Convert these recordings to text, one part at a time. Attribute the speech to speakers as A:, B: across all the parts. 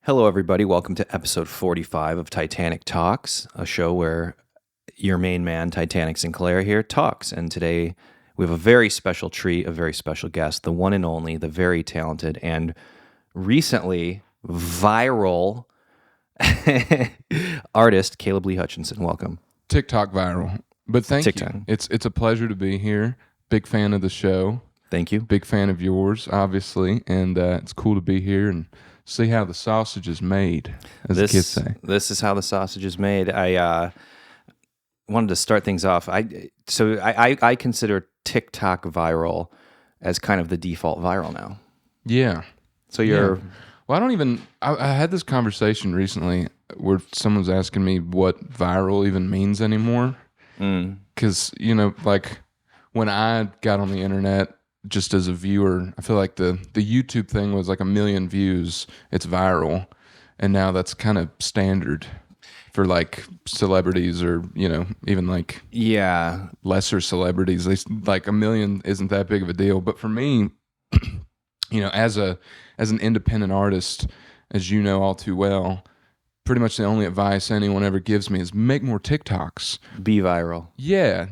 A: Hello, everybody. Welcome to episode 45 of Titanic Talks, a show where your main man, Titanic Sinclair, here talks. And today we have a very special treat, a very special guest, the one and only, the very talented, and recently viral artist, Caleb Lee Hutchinson. Welcome.
B: TikTok viral. But thank you. It's a pleasure to be here. Big fan of the show.
A: Thank you.
B: Big fan of yours, obviously. And it's cool to be here and see how the sausage is made, as the kids say.
A: This is how the sausage is made. I wanted to start things off. I consider TikTok viral as kind of the default viral now.
B: Yeah.
A: So you're...
B: Yeah. Well, I had this conversation recently where someone's asking me what viral even means anymore. Because, like when I got on the internet, just as a viewer, I feel like the YouTube thing was like 1 million views. It's viral. And now that's kind of standard for like celebrities or, even like lesser celebrities. Like 1 million isn't that big of a deal. But for me, as an independent artist, as you know all too well, pretty much the only advice anyone ever gives me is make more TikToks.
A: Be viral.
B: Yeah,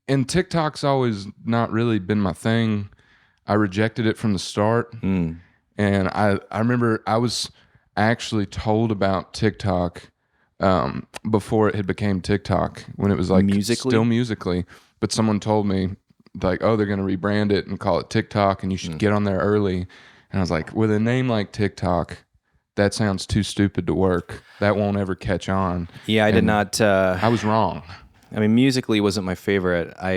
B: and TikTok's always not really been my thing. I rejected it from the start. And I remember I was actually told about TikTok before it had became TikTok, when it was like still Musically. But someone told me, like, oh, they're going to rebrand it and call it TikTok, and you should get on there early. And I was like, with a name like TikTok, that sounds too stupid to work. That won't ever catch on.
A: Yeah, I did not.
B: I was wrong.
A: I mean, Musically wasn't my favorite. I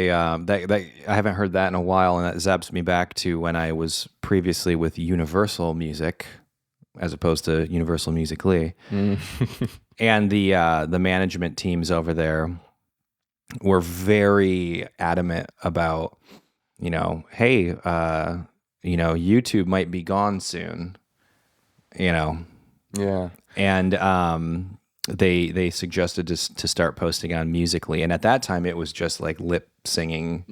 A: haven't heard that in a while, and that zaps me back to when I was previously with Universal Music, as opposed to Universal Musically. And the management teams over there were very adamant about, hey, YouTube might be gone soon,
B: Yeah.
A: And they suggested to start posting on Musically, and at that time it was just like lip singing,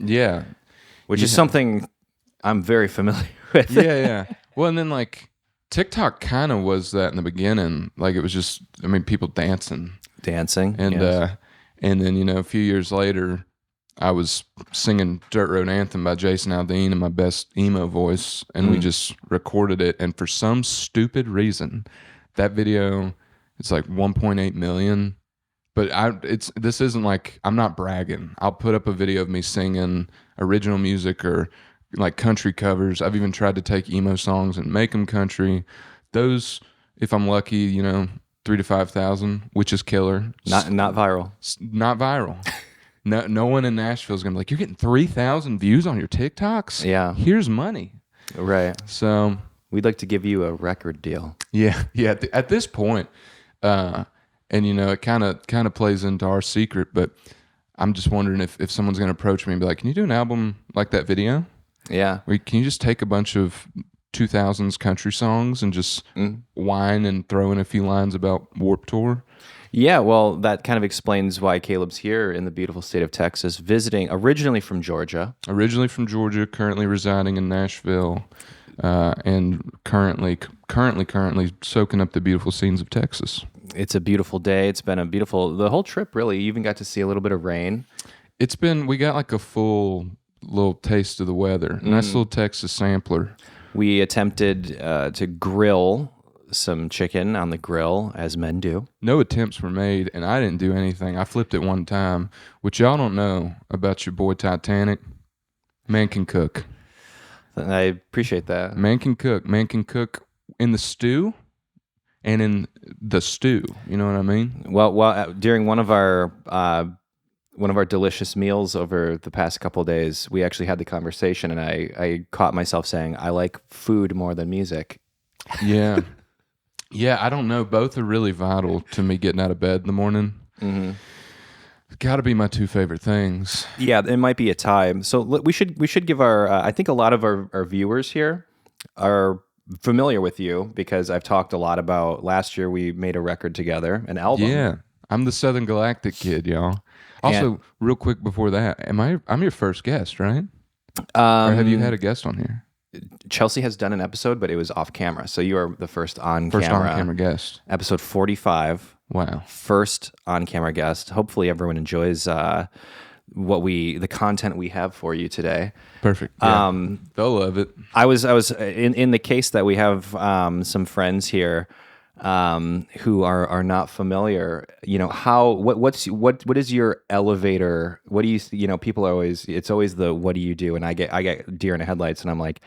A: which is something I'm very familiar with.
B: Yeah. Well, and then like TikTok kind of was that in the beginning. Like it was just, people dancing, and
A: yes.
B: And then a few years later, I was singing "Dirt Road Anthem" by Jason Aldean in my best emo voice, and we just recorded it. And for some stupid reason, that video, it's like 1.8 million. But this isn't like, I'm not bragging. I'll put up a video of me singing original music or like country covers. I've even tried to take emo songs and make them country. Those, if I'm lucky, 3,000 to 5,000, which is killer.
A: Not viral.
B: Not viral. No one in Nashville is gonna be like, you're getting 3,000 views on your TikToks?
A: Yeah.
B: Here's money.
A: Right.
B: So
A: we'd like to give you a record deal.
B: Yeah. At this point, and it kind of plays into our secret, but I'm just wondering if someone's gonna approach me and be like, can you do an album like that video?
A: Yeah.
B: Or can you just take a bunch of 2000s country songs and just whine and throw in a few lines about Warped Tour?
A: Yeah, well, that kind of explains why Caleb's here in the beautiful state of Texas, visiting, originally from Georgia.
B: Currently residing in Nashville, and currently soaking up the beautiful scenes of Texas.
A: It's a beautiful day. It's been the whole trip, really. You even got to see a little bit of rain.
B: We got like a full little taste of the weather. Nice little Texas sampler.
A: We attempted to grill some chicken on the grill, as men do.
B: No attempts were made, and I didn't do anything. I flipped it one time, which y'all don't know about your boy Titanic. Man can cook.
A: I appreciate that.
B: Man can cook. Man can cook in the stew and in the stew. You know what I mean?
A: Well, during one of our delicious meals over the past couple of days, we actually had the conversation, and I caught myself saying, I like food more than music.
B: Yeah. Yeah, I don't know. Both are really vital to me getting out of bed in the morning.
A: Mm-hmm.
B: It's got to be my two favorite things.
A: Yeah, it might be a tie. So we should give our. I think a lot of our viewers here are familiar with you because I've talked a lot about last year we made a record together, an album.
B: Yeah, I'm the Southern Galactic kid, y'all. Also, real quick before that, I'm your first guest, right? Or have you had a guest on here?
A: Chelsea has done an episode, but it was off camera. So you are the first on
B: First
A: camera.
B: on camera guest.
A: Episode 45.
B: Wow.
A: First on camera guest. Hopefully everyone enjoys the content we have for you today.
B: Perfect. Yeah. They'll love it.
A: I was in the case that we have some friends here who are not familiar. What is your elevator? What do you people are always, it's always the what do you do? And I get deer in the headlights, and I'm like,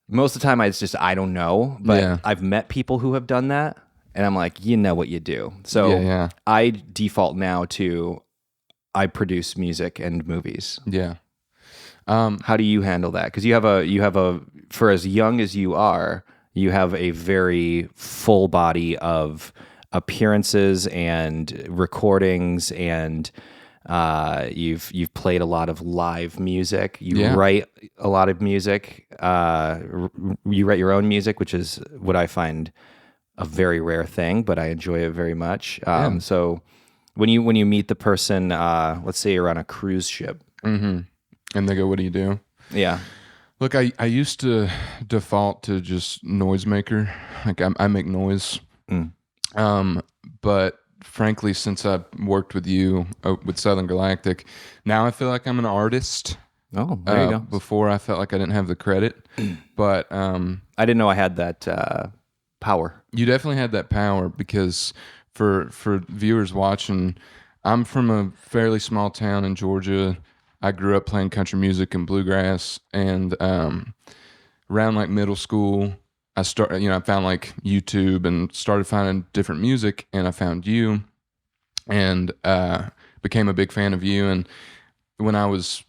A: most of the time it's just I don't know, but I've met people who have done that, and I'm like, you know what you do. So I default now to I produce music and movies.
B: Yeah.
A: How do you handle that? Because you have a for as young as you are, you have a very full body of appearances and recordings, and you've played a lot of live music. You write a lot of music. You write your own music, which is what I find a very rare thing, but I enjoy it very much. So when you meet the person, let's say you're on a cruise ship,
B: and they go, "What do you do?"
A: Yeah.
B: Look, I used to default to just noisemaker. Like I make noise. But frankly, since I worked with you with Southern Galactic, now I feel like I'm an artist.
A: Oh, there you go.
B: Before I felt like I didn't have the credit, but
A: I didn't know I had that power.
B: You definitely had that power, because for viewers watching, I'm from a fairly small town in Georgia. I grew up playing country music and bluegrass, and around like middle school, I found like YouTube and started finding different music, and I found you, and became a big fan of you. And when I was,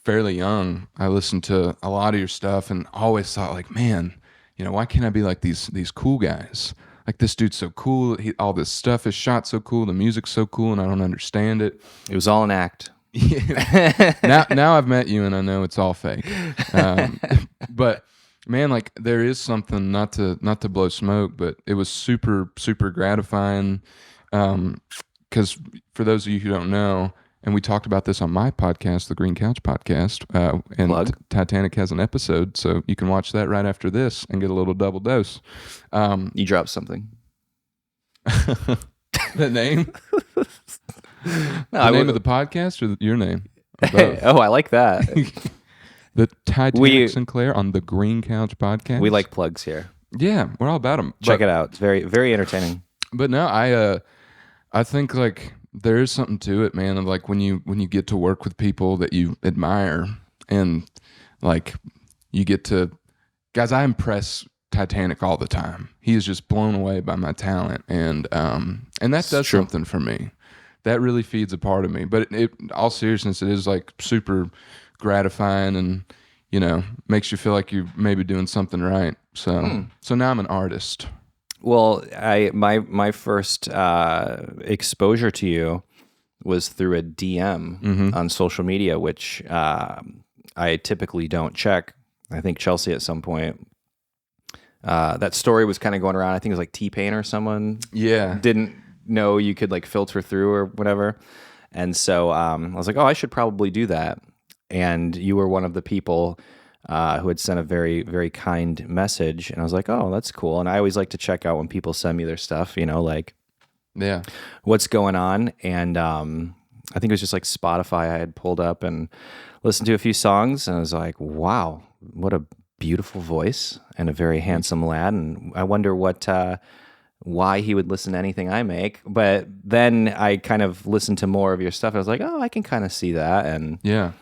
B: fairly young, I listened to a lot of your stuff, and always thought like, man, why can't I be like these cool guys? Like, this dude's so cool. All this stuff is shot so cool. The music's so cool, and I don't understand it.
A: It was all an act.
B: Now I've met you, and I know it's all fake. But man, like, there is something, not to blow smoke, but it was super, super gratifying. Because for those of you who don't know, and we talked about this on my podcast, the Green Couch Podcast, and Titanic has an episode, so you can watch that right after this and get a little double dose.
A: You dropped something.
B: The name? The name of the podcast, or your name?
A: Oh, I like that.
B: The Titanic Sinclair on the Green Couch Podcast.
A: We like plugs here.
B: Yeah, we're all about them.
A: Check it out. It's very, very entertaining.
B: But no, I think like there is something to it, man. Like when you get to work with people that you admire, and like you get to, guys, I impress Titanic all the time. He is just blown away by my talent, and that does something for me. That really feeds a part of me. But it all seriousness, it is like super gratifying, and makes you feel like you're maybe doing something right. So now I'm an artist.
A: Well, my first exposure to you was through a DM on social media, which I typically don't check. I think Chelsea at some point, that story was kind of going around. I think it was like T-Pain or someone.
B: Yeah.
A: Didn't know you could like filter through or whatever. And so I was like, oh, I should probably do that. And you were one of the people who had sent a very, very kind message. And I was like, oh, that's cool. And I always like to check out when people send me their stuff, like what's going on. And I think it was just like Spotify I had pulled up and listened to a few songs. And I was like, wow, what a beautiful voice and a very handsome lad. And I wonder why he would listen to anything I make. But then I kind of listened to more of your stuff. I was like, oh, I can kind of see that. And
B: yeah.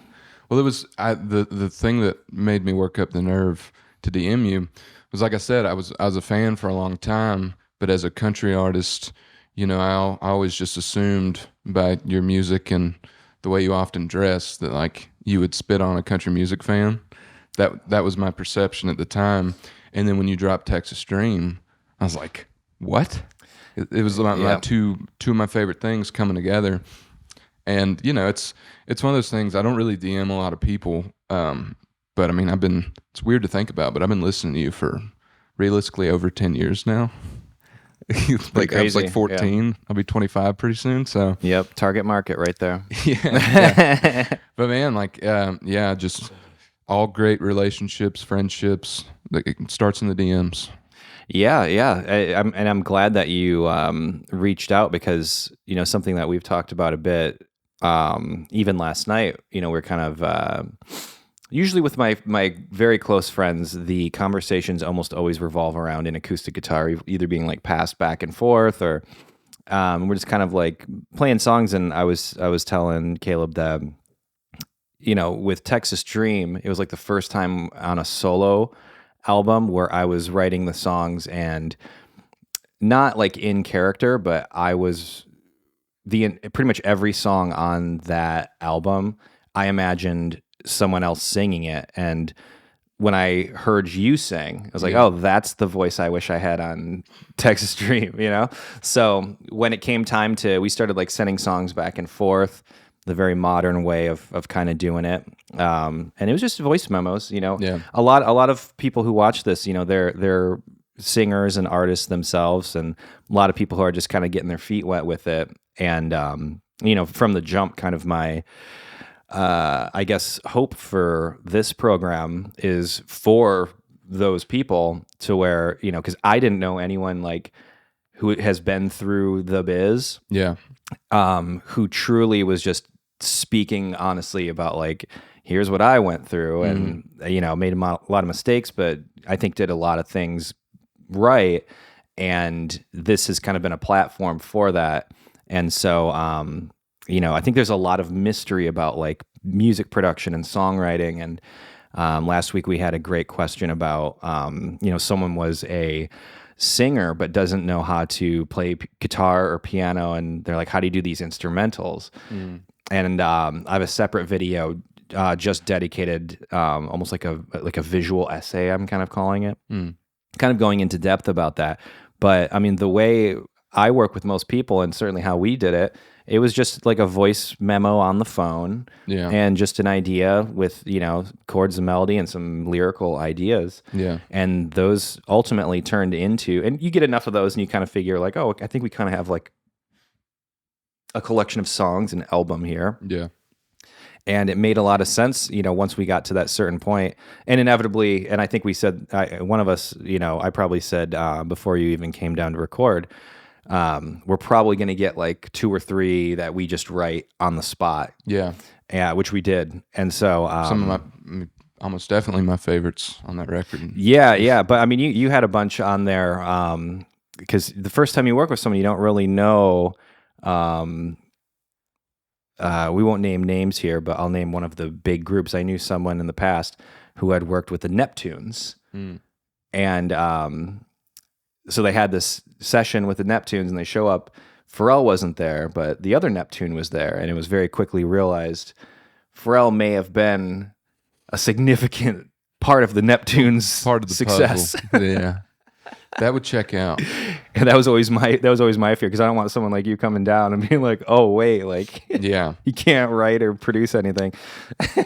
B: Well, it was the thing that made me work up the nerve to DM you was, like I said, I was a fan for a long time, but as a country artist, I always just assumed by your music and the way you often dress that like you would spit on a country music fan. That was my perception at the time. And then when you dropped Texas Dream, I was like, what? It was my two of my favorite things coming together. And it's one of those things. I don't really DM a lot of people, but I mean, it's weird to think about, but I've been listening to you for realistically over 10 years now. Like I was like 14. Yeah. I'll be 25 pretty soon. So
A: yep, target market right there.
B: yeah. But man, like just all great relationships, friendships. It starts in the DMs.
A: Yeah, yeah, I'm glad that you reached out because something that we've talked about a bit, even last night. We're kind of usually with my very close friends, the conversations almost always revolve around an acoustic guitar, either being like passed back and forth, or we're just kind of like playing songs. And I was telling Caleb that with Texas Dream, it was like the first time on a solo album where I was writing the songs and not like in character, but I was pretty much every song on that album, I imagined someone else singing it. And when I heard you sing, I was like, oh, that's the voice I wish I had on Texas Dream, So when it came time we started like sending songs back and forth, the very modern way of kind of doing it. And it was just voice memos,
B: Yeah.
A: A lot of people who watch this, they're singers and artists themselves, and a lot of people who are just kind of getting their feet wet with it. And, from the jump, kind of my, I guess, hope for this program is for those people to where, because I didn't know anyone like who has been through the biz,
B: Yeah.
A: who truly was just speaking honestly about like, here's what I went through, and made a lot of mistakes, but I think did a lot of things right. And this has kind of been a platform for that. And so, I think there's a lot of mystery about like music production and songwriting. And last week we had a great question about, someone was a singer but doesn't know how to play guitar or piano, and they're like, how do you do these instrumentals? And I have a separate video just dedicated, almost like a visual essay, I'm kind of calling it, kind of going into depth about that. But I mean, the way I work with most people, and certainly how we did it, it was just like a voice memo on the phone, and just an idea with chords and melody and some lyrical ideas. And those ultimately turned into, and you get enough of those and you kind of figure like, oh, I think we kind of have like a collection of songs, an album here. And it made a lot of sense, once we got to that certain point. And inevitably, and I think we said, one of us, I probably said before you even came down to record, we're probably going to get like 2 or 3 that we just write on the spot. Yeah, which we did. And so
B: some of my, almost definitely my favorites on that record.
A: Yeah. But I mean, you had a bunch on there because the first time you work with someone, you don't really know. We won't name names here, but I'll name one of the big groups. I knew someone in the past who had worked with the Neptunes. And so they had this session with the Neptunes, and they show up. Pharrell wasn't there, but the other Neptune was there, and it was very quickly realized Pharrell may have been a significant part of the Neptunes'
B: part of the
A: success.
B: Yeah. That would check out.
A: And that was always my fear, because I don't want someone like you coming down and being like, oh wait, like you can't write or produce anything.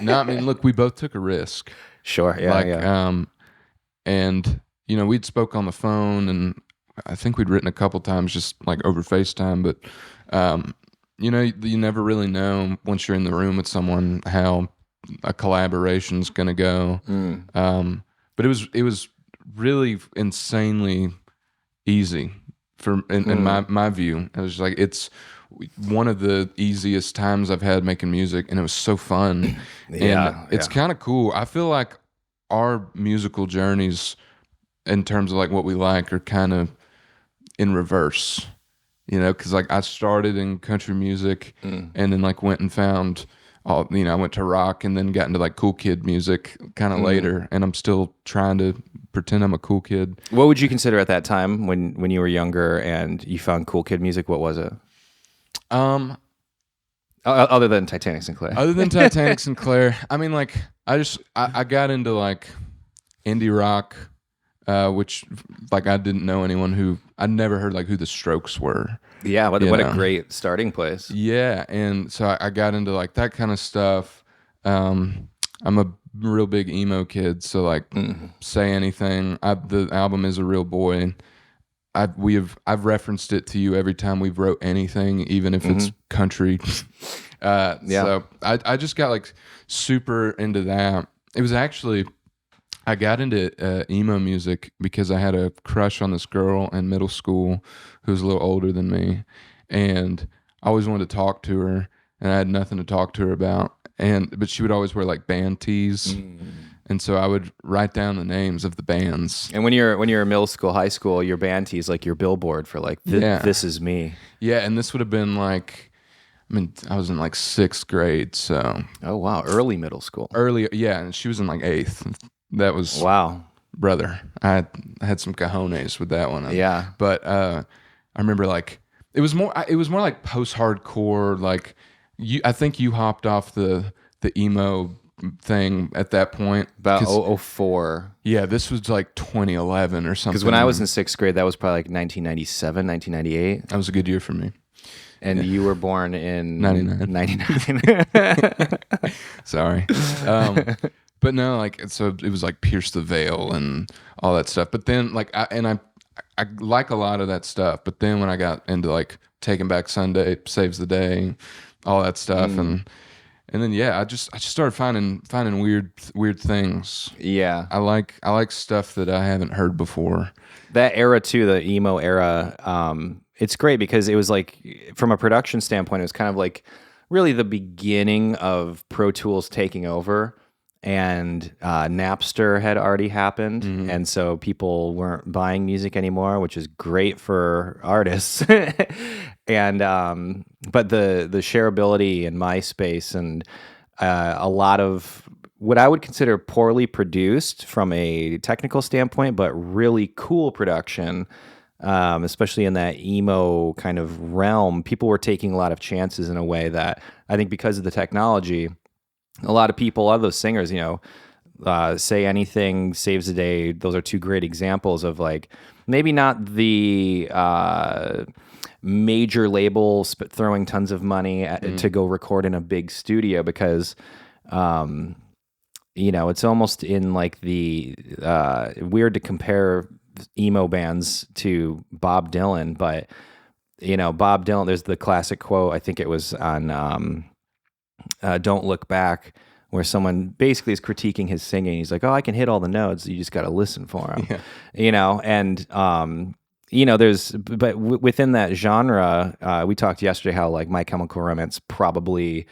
B: No, I mean, look, we both took a risk.
A: Sure, yeah.
B: And we'd spoke on the phone, and I think we'd written a couple times just like over FaceTime, but you never really know once you're in the room with someone how a collaboration's gonna go. But it was really insanely easy in my view. It was like, it's one of the easiest times I've had making music, and it was so fun. And it's kind of cool. I feel like our musical journeys in terms of like what we like are kind of in reverse, because like I started in country music and then like went and found I went to rock and then got into like cool kid music kind of later, and I'm still trying to pretend I'm a cool kid.
A: What would you consider at that time when you were younger and you found cool kid music? What was it? Other than Titanic Sinclair.
B: Other than Titanic Sinclair, I mean, like I got into like indie rock, which like I didn't know anyone who I'd never heard like who the Strokes were.
A: Yeah, what a great starting place.
B: Yeah, and so I got into like that kind of stuff. I'm a real big emo kid, so like Say Anything. The album is a real boy. I've referenced it to you every time we've wrote anything, even if it's country. So I just got like super into that, It was actually, I got into emo music because I had a crush on this girl in middle school who was a little older than me, and I always wanted to talk to her, and I had nothing to talk to her about. But she would always wear like band tees, and so I would write down the names of the bands.
A: And when you're in middle school, high school, your band tee is like your billboard for like this is me.
B: Yeah, and this would have been like, I mean, I was in like 6th grade, so
A: Oh wow, early middle school.
B: early, yeah, and she was in like 8th. That was
A: Wow.
B: brother. I had some cojones with that one.
A: Yeah.
B: But I remember like it was more like post-hardcore. Like I think you hopped off the emo thing at that point.
A: About 04.
B: Yeah, this was like 2011 or something.
A: Because when I was in 6th grade, that was probably like 1997, 1998.
B: That was a good year for me.
A: And you were born in
B: 99. Sorry. But no, like, so it was like Pierce the Veil and all that stuff. But then like, I like a lot of that stuff. But then when I got into like Taking Back Sunday, Saves the Day, all that stuff, and then I just started finding weird things.
A: Yeah,
B: I like stuff that I haven't heard before.
A: That era too, the emo era. It's great because it was like, from a production standpoint, it was kind of like really the beginning of Pro Tools taking over. And Napster had already happened, and so people weren't buying music anymore, which is great for artists. And but the shareability in MySpace and a lot of what I would consider poorly produced from a technical standpoint, but really cool production, especially in that emo kind of realm, people were taking a lot of chances in a way that I think, because of the technology, a lot of those singers, Say Anything, Saves the Day, those are two great examples of like, maybe not the major labels throwing tons of money to go record in a big studio, because, it's almost in like the weird to compare emo bands to Bob Dylan, but, Bob Dylan, there's the classic quote, I think it was on Don't Look Back, where someone basically is critiquing his singing. He's like, "Oh, I can hit all the notes. You just got to listen for him." Yeah. And within that genre, we talked yesterday how like My Chemical Romance probably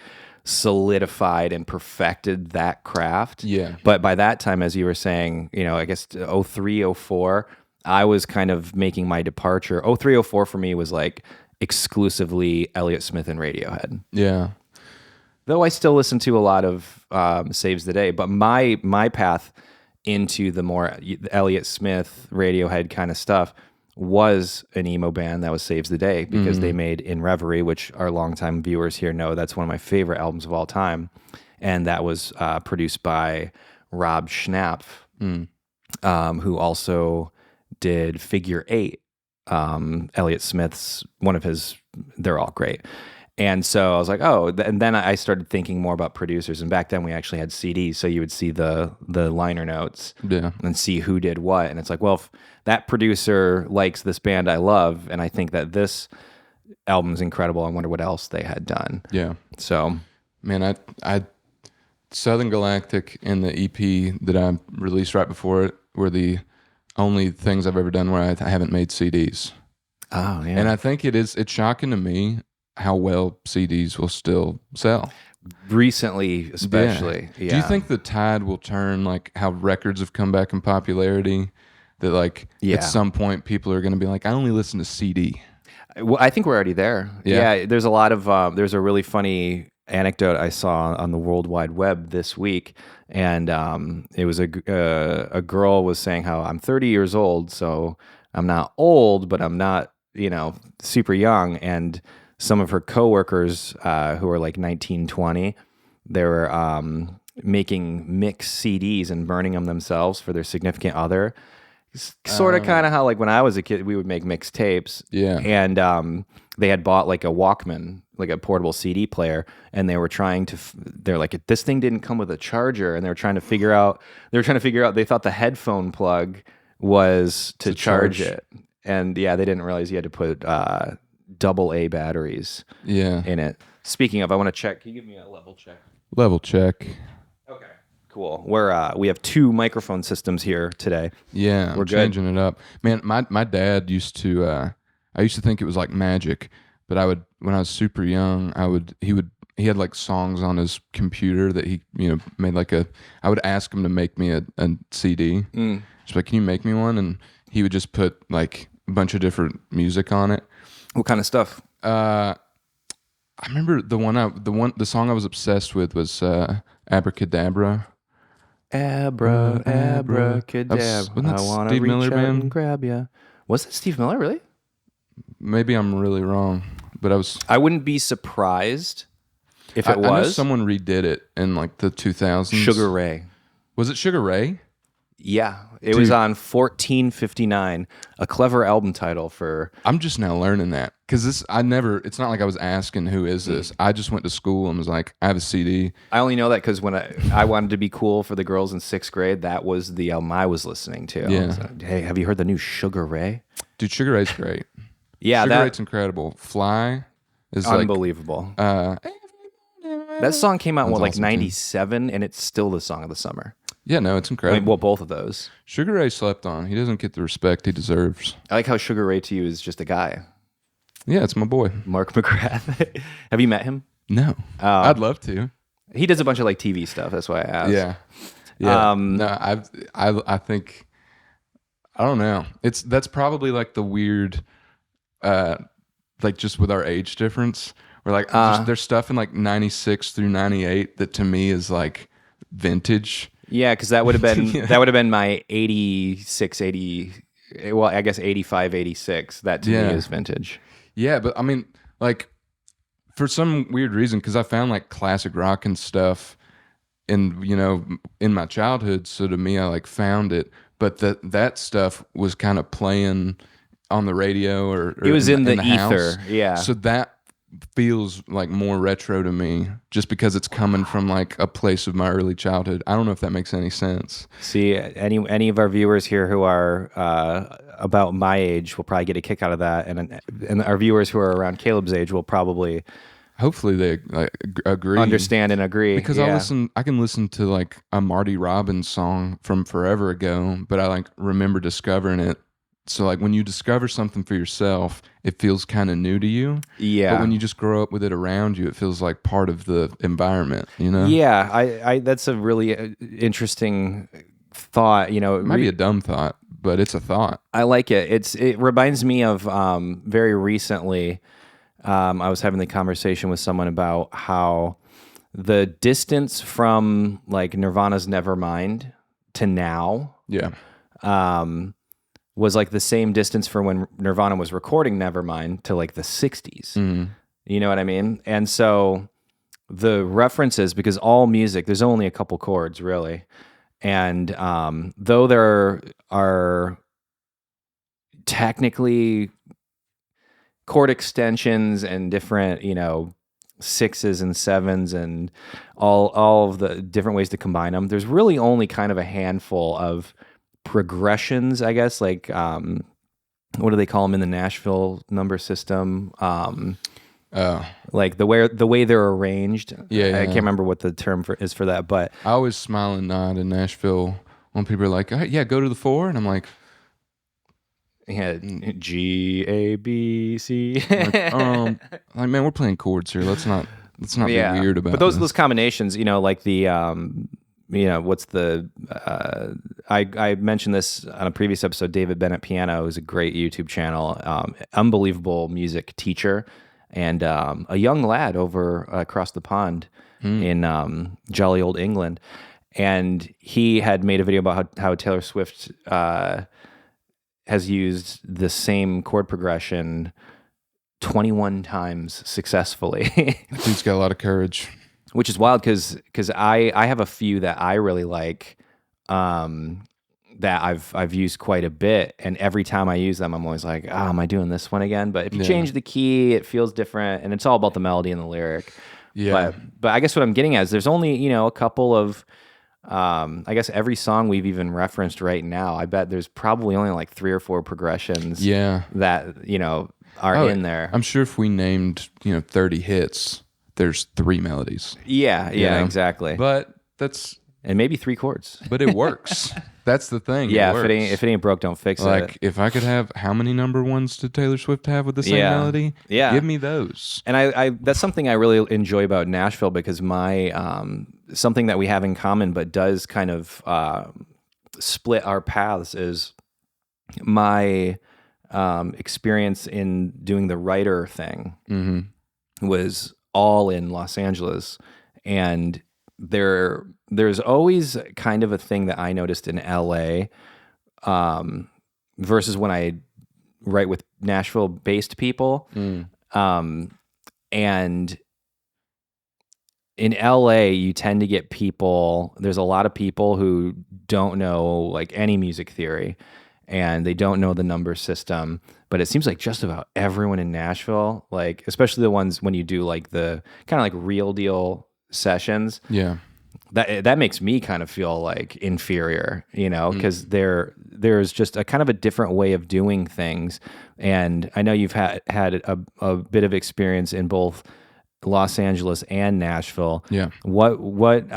A: solidified and perfected that craft.
B: Yeah.
A: But by that time, as you were saying, I guess 03, 04, I was kind of making my departure. 03, 04 for me was like exclusively Elliott Smith and Radiohead.
B: Yeah.
A: Though I still listen to a lot of Saves the Day, but my path into the more Elliott Smith, Radiohead kind of stuff was an emo band that was Saves the Day, because they made In Reverie, which our longtime viewers here know that's one of my favorite albums of all time, and that was produced by Rob Schnapf, who also did Figure 8, Elliott Smith's, they're all great. And so I was like, oh, and then I started thinking more about producers. And back then we actually had CDs, so you would see the liner notes and see who did what. And it's like, well, if that producer likes this band I love, and I think that this album's incredible, I wonder what else they had done.
B: Yeah.
A: So,
B: man, I Southern Galactic and the EP that I released right before it were the only things I've ever done where I haven't made CDs.
A: Oh, yeah.
B: And I think it's shocking to me how well CDs will still sell.
A: Recently, especially. Yeah.
B: Do you think the tide will turn, like how records have come back in popularity, that like at some point people are going to be like, I only listen to CD?
A: Well, I think we're already there. Yeah. There's a lot of, there's a really funny anecdote I saw on the World Wide Web this week. And it was a girl was saying how I'm 30 years old, so I'm not old, but I'm not, super young. And some of her coworkers who were like 19, 20, they were making mixed CDs and burning them themselves for their significant other. Sort of kind of how like when I was a kid, we would make mixed tapes.
B: Yeah.
A: And they had bought like a Walkman, like a portable CD player, and they were trying to, they're like, this thing didn't come with a charger, and they were trying to figure out, they thought the headphone plug was to charge it. And they didn't realize you had to put AA batteries in it. Speaking of, I want to check. Can you give me a level check?
B: Level check.
A: Okay. Cool. We have 2 microphone systems here today.
B: Yeah,
A: We're
B: I'm changing it up. Man, my dad used to I used to think it was like magic, but when I was super young, he had like songs on his computer that he, made like I would ask him to make me a CD. Just like, can you make me one? And he would just put like a bunch of different music on it.
A: What kind of stuff?
B: I remember the song I was obsessed with was Abracadabra.
A: Abracadabra.
B: Wasn't that
A: I want to
B: Steve
A: reach
B: Miller
A: out
B: Band?
A: and grab ya. Was it Steve Miller, really?
B: Maybe I'm really wrong, but
A: I wouldn't be surprised if it
B: I know
A: was.
B: someone redid it in like the 2000s.
A: Sugar Ray.
B: Was it Sugar Ray?
A: Yeah, it was on 1459, a clever album title for...
B: I'm just now learning that because it's not like I was asking who is this. I just went to school and was like, I have a CD.
A: I only know that because when I wanted to be cool for the girls in 6th grade, that was the album I was listening to.
B: Yeah.
A: So, hey, have you heard the new Sugar Ray?
B: Dude, Sugar Ray's great.
A: Yeah,
B: Sugar Ray's incredible. Fly is
A: unbelievable.
B: Like...
A: that song came out in,
B: awesome
A: 97, and it's still the song of the summer.
B: Yeah, no, it's
A: I
B: incredible.
A: mean, well, both of those.
B: Sugar Ray slept on. He doesn't get the respect he deserves.
A: I like how Sugar Ray to you is just a guy.
B: Yeah, it's my boy.
A: Mark McGrath. Have you met him?
B: No. I'd love to.
A: He does a bunch of like TV stuff. That's why I asked.
B: Yeah. No, I think I don't know. That's probably like the weird like just with our age difference. We're like there's stuff in like 96 through 98 that to me is like vintage.
A: Yeah, because that would have been that would have been my 86, 80. Well, I guess 85, 86. That to me is vintage.
B: Yeah, but I mean, like for some weird reason, because I found like classic rock and stuff in my childhood. So to me, I like found it, but that stuff was kind of playing on the radio or
A: it was in the
B: ether.
A: House. Yeah.
B: So that feels like more retro to me just because it's coming from like a place of my early childhood. I don't know if that makes any sense.
A: See, any of our viewers here who are about my age will probably get a kick out of that, and our viewers who are around Caleb's age will probably
B: hopefully they agree,
A: understand and agree,
B: because I can listen to like a Marty Robbins song from forever ago, but I like remember discovering it. So like when you discover something for yourself, it feels kind of new to you.
A: Yeah.
B: But when you just grow up with it around you, it feels like part of the environment,
A: Yeah, I that's a really interesting thought. It
B: might be a dumb thought, but it's a thought.
A: I like it. It reminds me of very recently. I was having the conversation with someone about how the distance from like Nirvana's Nevermind to now.
B: Yeah.
A: Was like the same distance from when Nirvana was recording Nevermind to like the 60s.
B: Mm-hmm.
A: You know what I mean? And so the references, because all music, there's only a couple chords really. And though there are technically chord extensions and different, sixes and sevens and all of the different ways to combine them, there's really only kind of a handful of progressions, I guess, like what do they call them in the Nashville number system? Like the way they're arranged. I can't remember what the term is for that, but
B: I always smile and nod in Nashville when people are like, "Yeah, go to the 4," and I'm like,
A: "Yeah, G A B C."
B: like, man, we're playing chords here. Let's not be weird about it.
A: But those combinations, like the what's the I mentioned this on a previous episode. David Bennett Piano is a great YouTube channel, unbelievable music teacher, and a young lad over across the pond in jolly old England. And he had made a video about how Taylor Swift has used the same chord progression 21 times successfully.
B: That dude's got a lot of courage.
A: Which is wild because I have a few that I really like that I've used quite a bit, and every time I use them, I'm always like, am I doing this one again? But if you change the key, it feels different, and it's all about the melody and the lyric.
B: Yeah.
A: But I guess what I'm getting at is there's only a couple of I guess every song we've even referenced right now, I bet there's probably only like 3 or 4 progressions. That are in there.
B: I'm sure if we named 30 hits, there's 3 melodies.
A: Yeah, exactly.
B: But that's
A: and maybe 3 chords.
B: But it works. That's the thing.
A: Yeah,
B: it works.
A: if it ain't broke, don't fix
B: Like,
A: it.
B: if I could have, how many number ones did Taylor Swift have with the same melody?
A: Yeah.
B: Give me those.
A: And I that's something I really enjoy about Nashville, because my something that we have in common but does kind of split our paths is my experience in doing the writer thing was all in Los Angeles, and there's always kind of a thing that I noticed in LA versus when I write with Nashville-based people. And in LA, you tend to get people, there's a lot of people who don't know like any music theory, and they don't know the number system. But it seems like just about everyone in Nashville, like especially the ones when you do like the kind of like real deal sessions, that makes me kind of feel like inferior, because there's just a kind of a different way of doing things. And I know you've had a bit of experience in both Los Angeles and Nashville.
B: Yeah.
A: What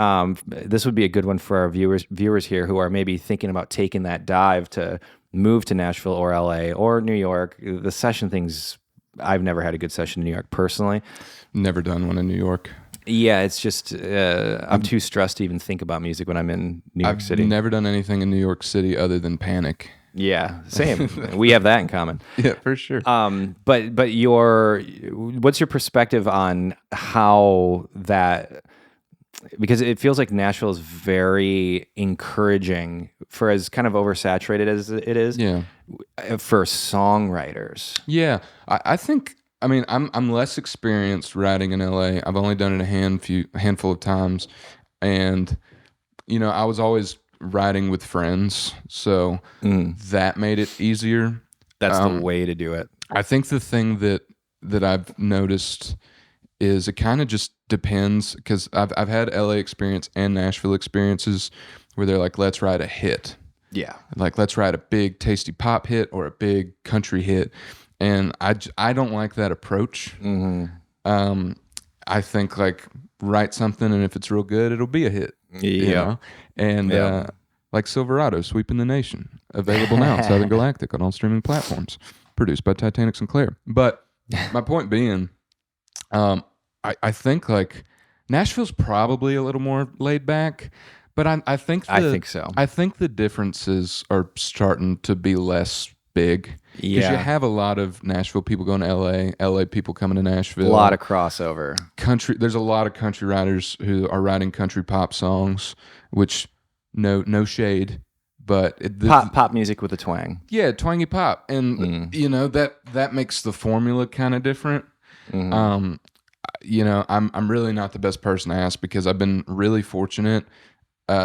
A: this would be a good one for our viewers here who are maybe thinking about taking that dive to move to Nashville or LA or New York. The session things, I've never had a good session in New York personally.
B: Never done one in New York.
A: Yeah, it's just I'm too stressed to even think about music when I'm in New York City.
B: I've never done anything in New York City other than Panic.
A: Yeah, same. We have that in common.
B: Yeah, for sure.
A: But what's your perspective on how that? Because it feels like Nashville is very encouraging for as kind of oversaturated as it is.
B: Yeah.
A: For songwriters.
B: Yeah, I think. I mean, I'm less experienced writing in LA. I've only done it a handful of times, and I was always writing with friends, so that made it easier.
A: That's the way to do it.
B: I think the thing that I've noticed is it kind of just depends, because I've had LA experience and Nashville experiences where they're like, let's write a hit.
A: Yeah.
B: Like, let's write a big tasty pop hit or a big country hit. And I don't like that approach. I think like write something, and if it's real good, it'll be a hit.
A: Yeah.
B: And like Silverado, Sweeping the Nation, available now at Southern Galactic on all streaming platforms, produced by Titanic Sinclair. But my point being, I think like Nashville's probably a little more laid back, but I think
A: so.
B: I think the differences are starting to be less big. Because you have a lot of Nashville people going to LA people coming to Nashville.
A: A lot of crossover.
B: There's a lot of country writers who are writing country pop songs, which no shade, but
A: pop music with a twang.
B: Yeah, twangy pop, and that makes the formula kind of different. I'm really not the best person to ask, because I've been really fortunate.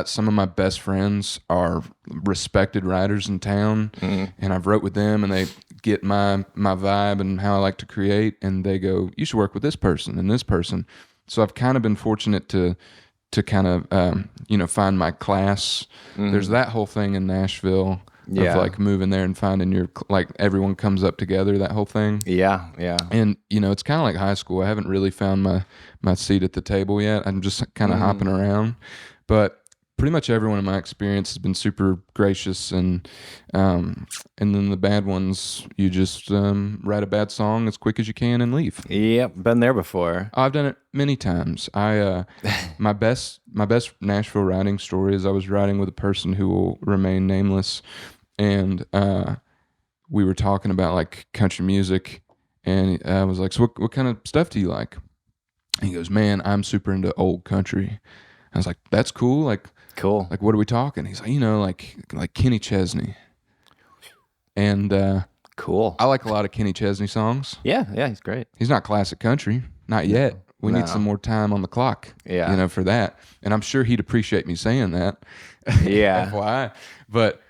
B: Some of my best friends are respected writers in town, and I've wrote with them, and they get my vibe and how I like to create, and they go, you should work with this person and this person. So I've kind of been fortunate to kind of find my class. There's that whole thing in Nashville of like moving there and finding your, like, everyone comes up together, that whole thing.
A: Yeah.
B: And it's kind of like high school. I haven't really found my seat at the table yet. I'm just kind of hopping around, but pretty much everyone in my experience has been super gracious, and then the bad ones, you just write a bad song as quick as you can and leave.
A: Yep, been there before.
B: I've done it many times. My best Nashville writing story is I was writing with a person who will remain nameless, and we were talking about like country music, and I was like, so what kind of stuff do you like? And he goes, man, I'm super into old country. I was like, that's cool. Like,
A: cool.
B: Like, what are we talking? He's like, like Kenny Chesney. And
A: cool.
B: I like a lot of Kenny Chesney songs.
A: Yeah, he's great.
B: He's not classic country, not yet. We need some more time on the clock.
A: Yeah,
B: for that. And I'm sure he'd appreciate me saying that.
A: Yeah.
B: FYI. But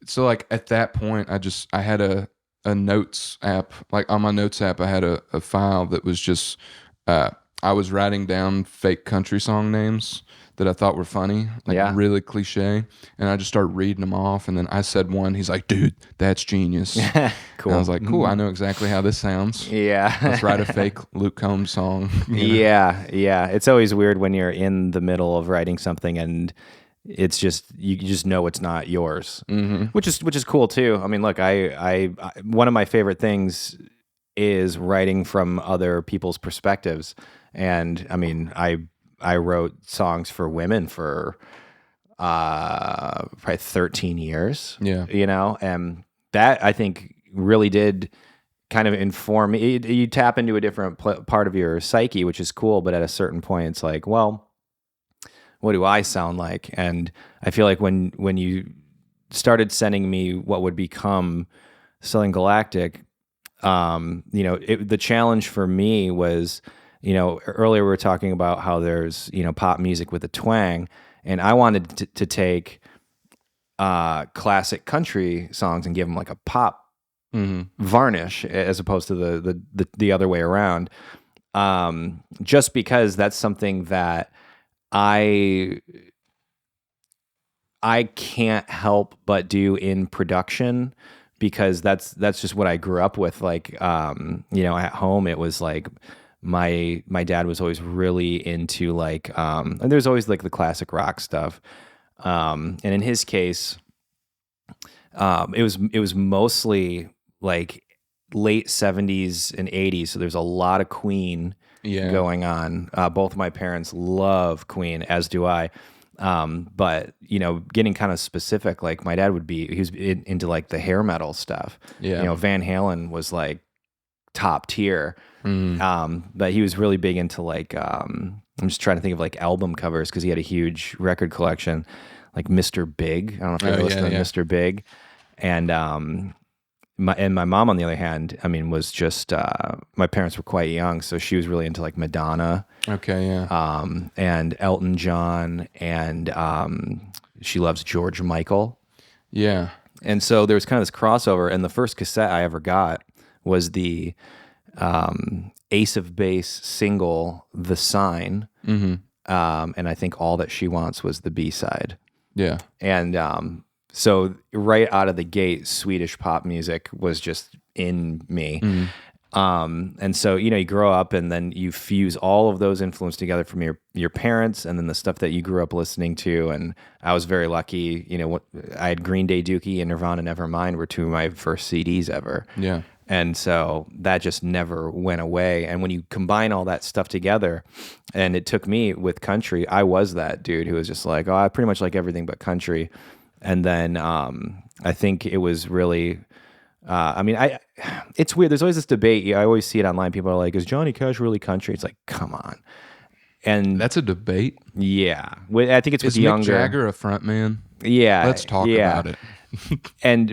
B: so like at that point, I had a notes app. Like on my notes app, I had a file that was just I was writing down fake country song names that I thought were funny, like really cliche, and I just started reading them off, and then I said one. He's like, dude, that's genius.
A: Cool.
B: And I was like, cool, I know exactly how this sounds.
A: Yeah.
B: Let's write a fake Luke Combs song.
A: Yeah. It's always weird when you're in the middle of writing something and it's just you just know it's not yours,
B: Mm-hmm.
A: which is cool too. I mean, look, I one of my favorite things is writing from other people's perspectives, and I mean, I wrote songs for women for probably 13 years,
B: Yeah.
A: and that I think really did kind of inform me. You tap into a different part of your psyche, which is cool, but at a certain point, it's like, well, what do I sound like? And I feel like when you started sending me what would become Southern Galactic, the challenge for me was, earlier we were talking about how there's, pop music with a twang, and I wanted to take classic country songs and give them like a pop varnish as opposed to the other way around. Just because that's something that I can't help but do in production, because that's just what I grew up with. Like, at home, it was like my dad was always really into like, and there's always like the classic rock stuff. And in his case, it was mostly like late 70s and 80s. So there's a lot of Queen going on. Both of my parents love Queen, as do I. But getting kind of specific, like my dad he was into like the hair metal stuff.
B: Yeah.
A: Van Halen was like top tier. But he was really big into like, I'm just trying to think of like album covers, because he had a huge record collection, like Mr. Big. I don't know if you ever listened to Mr. Big. And my mom, on the other hand, I mean, was just my parents were quite young, so she was really into like Madonna.
B: Okay, yeah.
A: And Elton John, and she loves George Michael.
B: Yeah.
A: And so there was kind of this crossover, and the first cassette I ever got was the Ace of Base single, The Sign. And I think All That She Wants was the B-side.
B: Yeah.
A: And so right out of the gate, Swedish pop music was just in me. And so, you grow up, and then you fuse all of those influences together from your parents, and then the stuff that you grew up listening to. And I was very lucky, I had Green Day, Dookie, and Nirvana Nevermind were two of my first CDs ever.
B: Yeah.
A: And so that just never went away. And when you combine all that stuff together, and it took me with country, I was that dude who was just like, oh, I pretty much like everything but country. And then I think it was really, it's weird. There's always this debate. I always see it online. People are like, is Johnny Cash really country? It's like, come on. And
B: that's a debate.
A: Yeah. I think it's with
B: Is Mick
A: younger.
B: Jagger a front man?
A: Yeah.
B: Let's talk about it.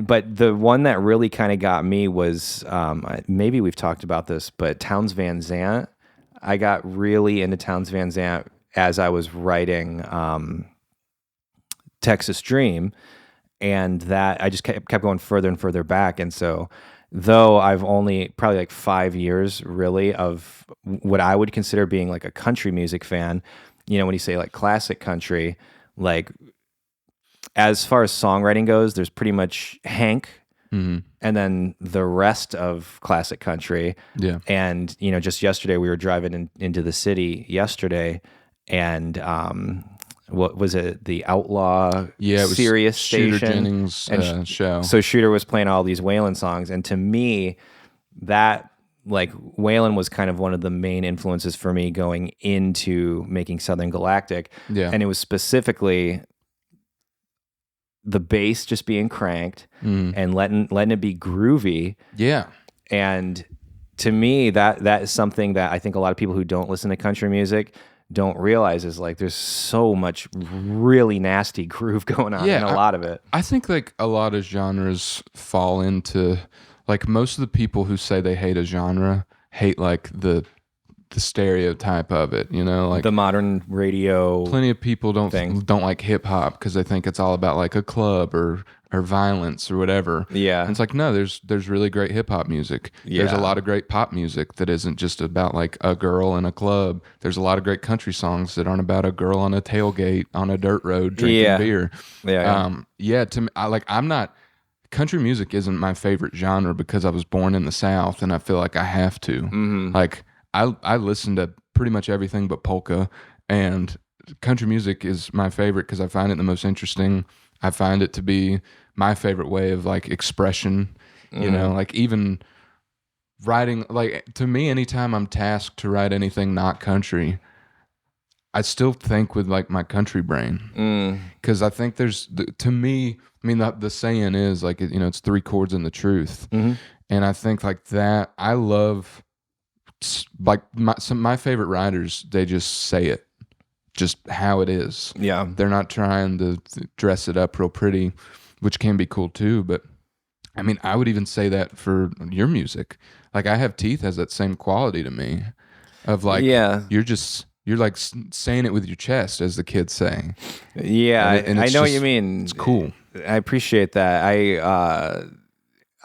A: But the one that really kind of got me was, maybe we've talked about this, but Townes Van Zandt. I got really into Townes Van Zandt as I was writing Texas Dream, and that I just kept going further and further back. And so, though I've only probably like 5 years really of what I would consider being like a country music fan, when you say like classic country, like as far as songwriting goes, there's pretty much Hank, and then the rest of classic country.
B: Yeah.
A: And, just yesterday we were driving into the city yesterday, and what was it? The Outlaw Sirius
B: Shooter
A: station.
B: Jennings'
A: and
B: show.
A: So Shooter was playing all these Waylon songs, and to me, that like Waylon was kind of one of the main influences for me going into making Southern Galactic.
B: Yeah.
A: And it was specifically the bass just being cranked and letting it be groovy.
B: Yeah.
A: And to me, that is something that I think a lot of people who don't listen to country music don't realize is like there's so much really nasty groove going on in a lot of it.
B: I think like a lot of genres fall into like most of the people who say they hate a genre hate like the stereotype of it, like
A: the modern radio.
B: Plenty of people don't like hip hop because they think it's all about like a club or violence or whatever.
A: Yeah.
B: And it's like, no, there's really great hip hop music.
A: Yeah.
B: There's a lot of great pop music that isn't just about like a girl in a club. There's a lot of great country songs that aren't about a girl on a tailgate on a dirt road drinking beer.
A: Yeah.
B: To me, country music isn't my favorite genre because I was born in the South and I feel like I have to. Like I listen to pretty much everything but polka, and country music is my favorite because I find it the most interesting. I find it to be my favorite way of like expression. You know, like even writing, like to me, anytime I'm tasked to write anything not country, I still think with like my country brain, because I think to me, I mean, the saying is like, you know, it's three chords and the truth. And I think like that, I love like my favorite writers, they just say it just how it is.
A: Yeah.
B: They're not trying to dress it up real pretty, which can be cool too. But I mean, I would even say that for your music. Like I Have Teeth has that same quality to me of like, you're like saying it with your chest, as the kids say.
A: Yeah,
B: and
A: I know what you mean.
B: It's cool.
A: I appreciate that.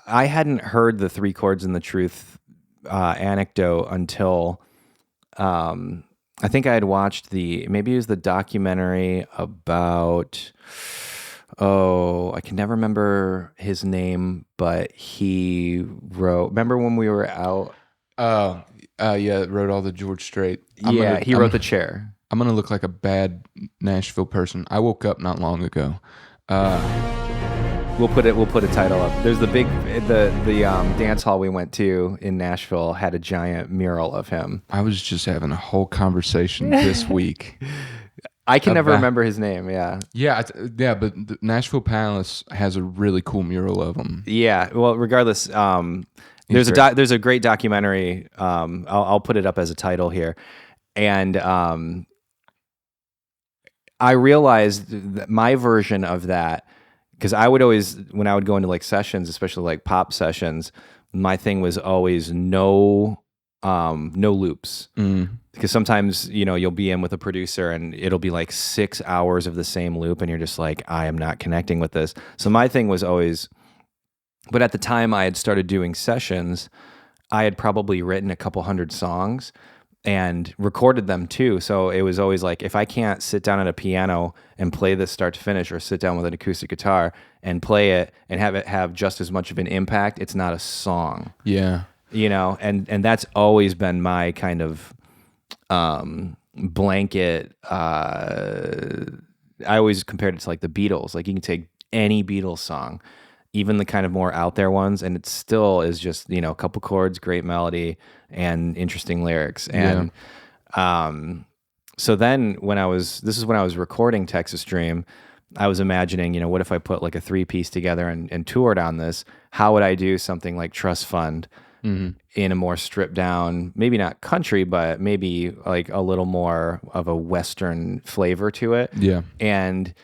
A: I hadn't heard the three chords and the truth anecdote until I think I had watched maybe it was the documentary about, I can never remember his name, but he wrote, remember when we were out?
B: Yeah, wrote all the George Strait.
A: He wrote The Chair.
B: I'm gonna look like a bad Nashville person. I woke up not long ago.
A: We'll put a title up. There's the dance hall we went to in Nashville had a giant mural of him.
B: I was just having a whole conversation this week.
A: I can never remember his name. Yeah.
B: But the Nashville Palace has a really cool mural of him.
A: Yeah. Well, regardless, there's a great documentary. I'll put it up as a title here, and I realized that my version of that, because I would always, when I would go into like sessions, especially like pop sessions, my thing was always no loops. Because sometimes, you know, you'll be in with a producer and it'll be like 6 hours of the same loop and you're just like, I am not connecting with this. So my thing was always, but at the time I had started doing sessions, I had probably written a couple hundred songs and recorded them too. So it was always like, if I can't sit down at a piano and play this start to finish, or sit down with an acoustic guitar and play it and have it have just as much of an impact, it's not a song.
B: Yeah.
A: You know, and that's always been my kind of blanket. I always compared it to like the Beatles. Like you can take any Beatles song, even the kind of more out there ones, and it still is just, you know, a couple chords, great melody, and interesting lyrics. And so then this is when I was recording Texas Dream, I was imagining, you know, what if I put like a 3-piece together and toured on this? How would I do something like Trust Fund in a more stripped down, maybe not country, but maybe like a little more of a Western flavor to it?
B: Yeah.
A: And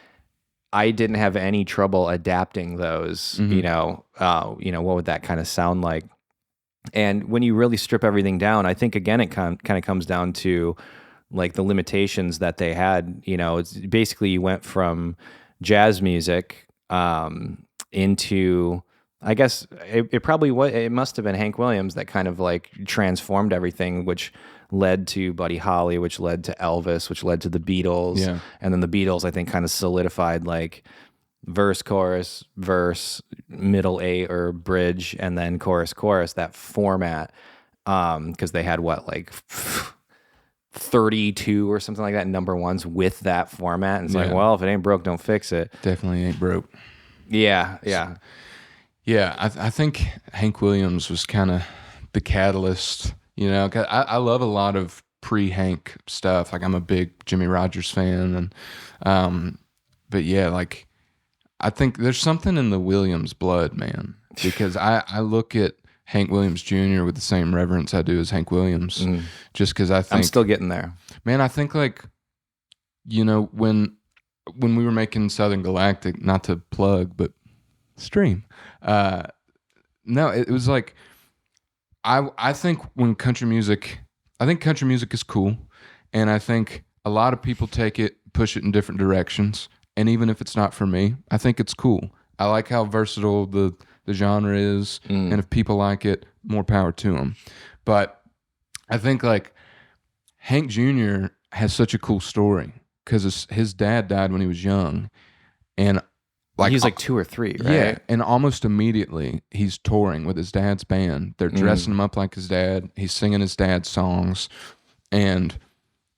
A: I didn't have any trouble adapting those, you know, what would that kind of sound like? And when you really strip everything down, I think, again, it kind of comes down to like the limitations that they had. You know, it's basically you went from jazz music into, I guess it must have been Hank Williams that kind of like transformed everything, which led to Buddy Holly, which led to Elvis, which led to the Beatles.
B: Yeah. And
A: then the Beatles, I think, kind of solidified like verse, chorus, verse, middle eight or bridge, and then chorus, chorus, that format. Because they had like 32 or something like that number ones with that format. And it's like, well, if it ain't broke, don't fix it.
B: Definitely ain't broke.
A: Yeah.
B: Yeah, I think Hank Williams was kind of the catalyst. You know, 'cause I love a lot of pre-Hank stuff. Like I'm a big Jimmy Rogers fan, and but yeah, like I think there's something in the Williams blood, man. Because I look at Hank Williams Jr. with the same reverence I do as Hank Williams, just because I think
A: I'm still getting there,
B: man. I think like, you know, when we were making Southern Galactic, not to plug, but stream. No, it was like I think country music is cool, and I think a lot of people push it in different directions, and even if it's not for me, I think it's cool. I like how versatile the genre is, and if people like it, more power to them. But I think like Hank Jr. has such a cool story because his dad died when he was young, and like
A: he's like 2 or 3, right?
B: Yeah, and almost immediately he's touring with his dad's band. They're dressing him up like his dad. He's singing his dad's songs, and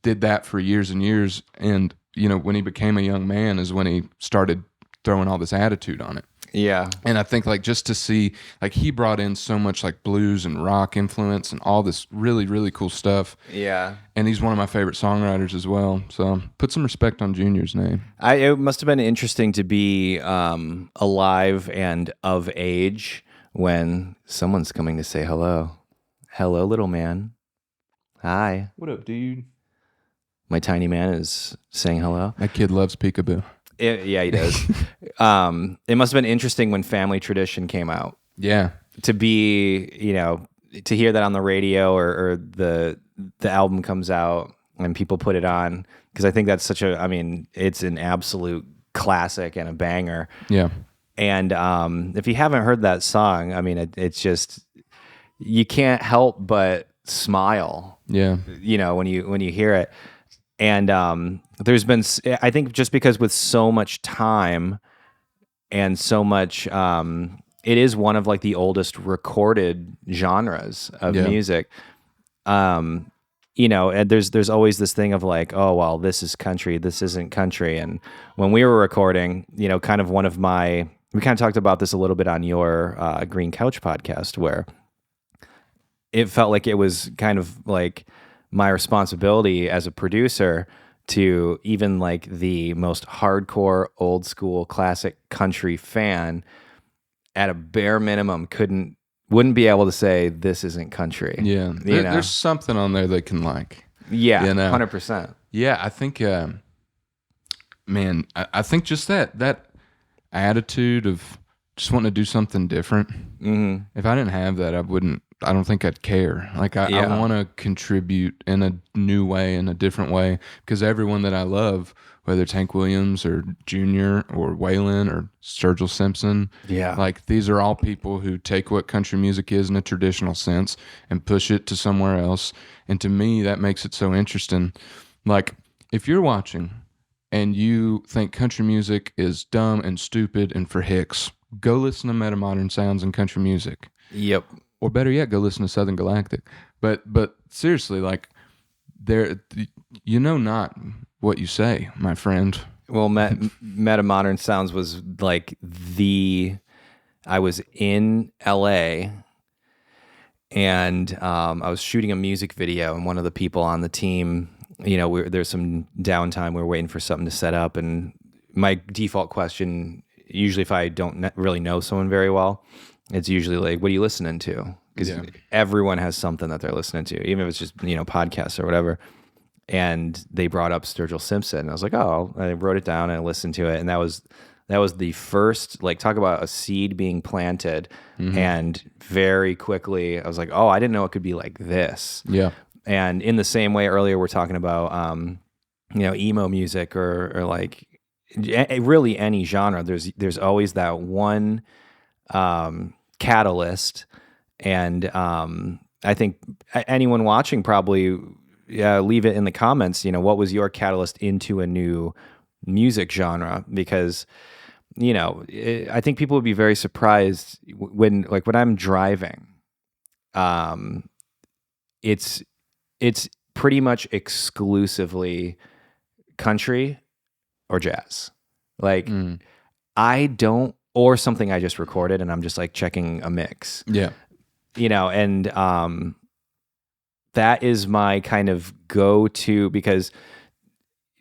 B: did that for years and years. And, when he became a young man is when he started throwing all this attitude on it.
A: Yeah.
B: And I think like just to see, like he brought in so much like blues and rock influence and all this really, really cool stuff.
A: Yeah.
B: And he's one of my favorite songwriters as well. So put some respect on Junior's name.
A: It must have been interesting to be alive and of age when someone's coming to say hello. Hello, little man. Hi.
B: What up, dude?
A: My tiny man is saying hello.
B: That kid loves peekaboo.
A: Yeah, he does. It must have been interesting when Family Tradition came out.
B: Yeah.
A: To be, to hear that on the radio or the album comes out and people put it on, because I think that's it's an absolute classic and a banger.
B: Yeah.
A: And if you haven't heard that song, it's just, you can't help but smile.
B: Yeah.
A: When you hear it. And there's been, I think, just because with so much time and so much, it is one of like the oldest recorded genres of music. And there's always this thing of like, oh, well, this is country, this isn't country. And when we were recording, we kind of talked about this a little bit on your Green Couch podcast, where it felt like it was kind of like my responsibility as a producer to, even like the most hardcore old school classic country fan, at a bare minimum wouldn't be able to say this isn't country.
B: Yeah. There's something on there they can like.
A: Yeah, 100%.
B: Yeah, I think man, I think just that attitude of just wanting to do something different. Mm-hmm. If I didn't have that, I don't think I'd care. Like I want to contribute in a new way, in a different way, because everyone that I love, whether it's Hank Williams or Junior or Waylon or Sturgill Simpson, like these are all people who take what country music is in a traditional sense and push it to somewhere else. And to me, that makes it so interesting. Like if you're watching and you think country music is dumb and stupid and for hicks, go listen to Metamodern Sounds and country music.
A: Yep.
B: Or better yet, go listen to Southern Galactic. But seriously, like not what you say, my friend.
A: Well, Metamodern Sounds was like I was in LA and I was shooting a music video, and one of the people on the team, there's some downtime. We were waiting for something to set up, and my default question, usually if I don't really know someone very well, it's usually like, what are you listening to? Because everyone has something that they're listening to, even if it's just, podcasts or whatever. And they brought up Sturgill Simpson. And I was like, oh, I wrote it down and I listened to it. And that was the first, like, talk about a seed being planted. Mm-hmm. And very quickly I was like, oh, I didn't know it could be like this. Yeah. And in the same way, earlier we're talking about, emo music or like really any genre. There's always that one catalyst, and I think anyone watching probably leave it in the comments. What was your catalyst into a new music genre? Because I think people would be very surprised when I'm driving. It's pretty much exclusively country or jazz. Like I don't, or something I just recorded and I'm just like checking a mix. Yeah. And that is my kind of go-to, because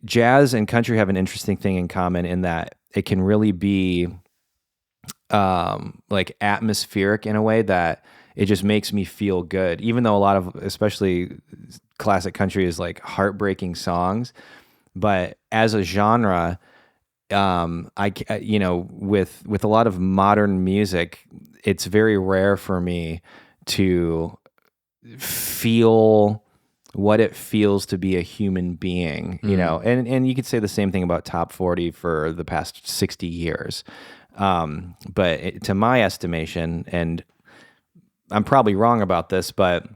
A: jazz and country have an interesting thing in common in that it can really be like atmospheric in a way that it just makes me feel good. Even though a lot of, especially classic country, is like heartbreaking songs, but as a genre, with a lot of modern music, it's very rare for me to feel what it feels to be a human being, and you could say the same thing about top 40 for the past 60 years. But to my estimation, and I'm probably wrong about this, but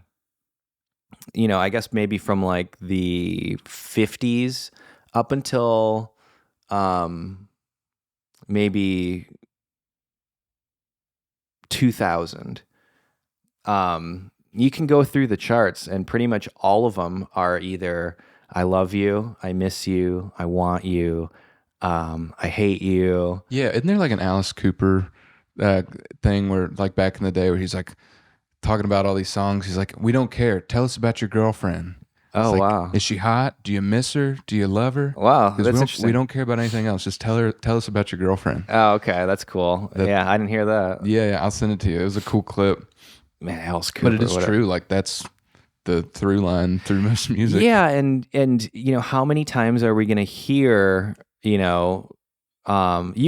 A: I guess maybe from like the 50s up until maybe 2000, you can go through the charts and pretty much all of them are either I love you, I miss you, I want you, I hate you.
B: Yeah, isn't there like an Alice Cooper uh, thing where like back in the day where he's like talking about all these songs? He's like, "We don't care. Tell us about your girlfriend." It's
A: Oh
B: like,
A: wow.
B: is she hot? Do you miss her? Do you love her?
A: Wow,
B: Because
A: that's
B: we
A: interesting.
B: don't care about anything else. Just tell us about your girlfriend.
A: Oh, okay, that's cool.
B: That
A: Yeah, I didn't hear that.
B: yeah, I'll send it to you. It was a cool clip,
A: Man, Alice
B: but it
A: Cooper,
B: is
A: what a
B: true. Like that's the through line through most music.
A: yeah, and how many times are we gonna hear, you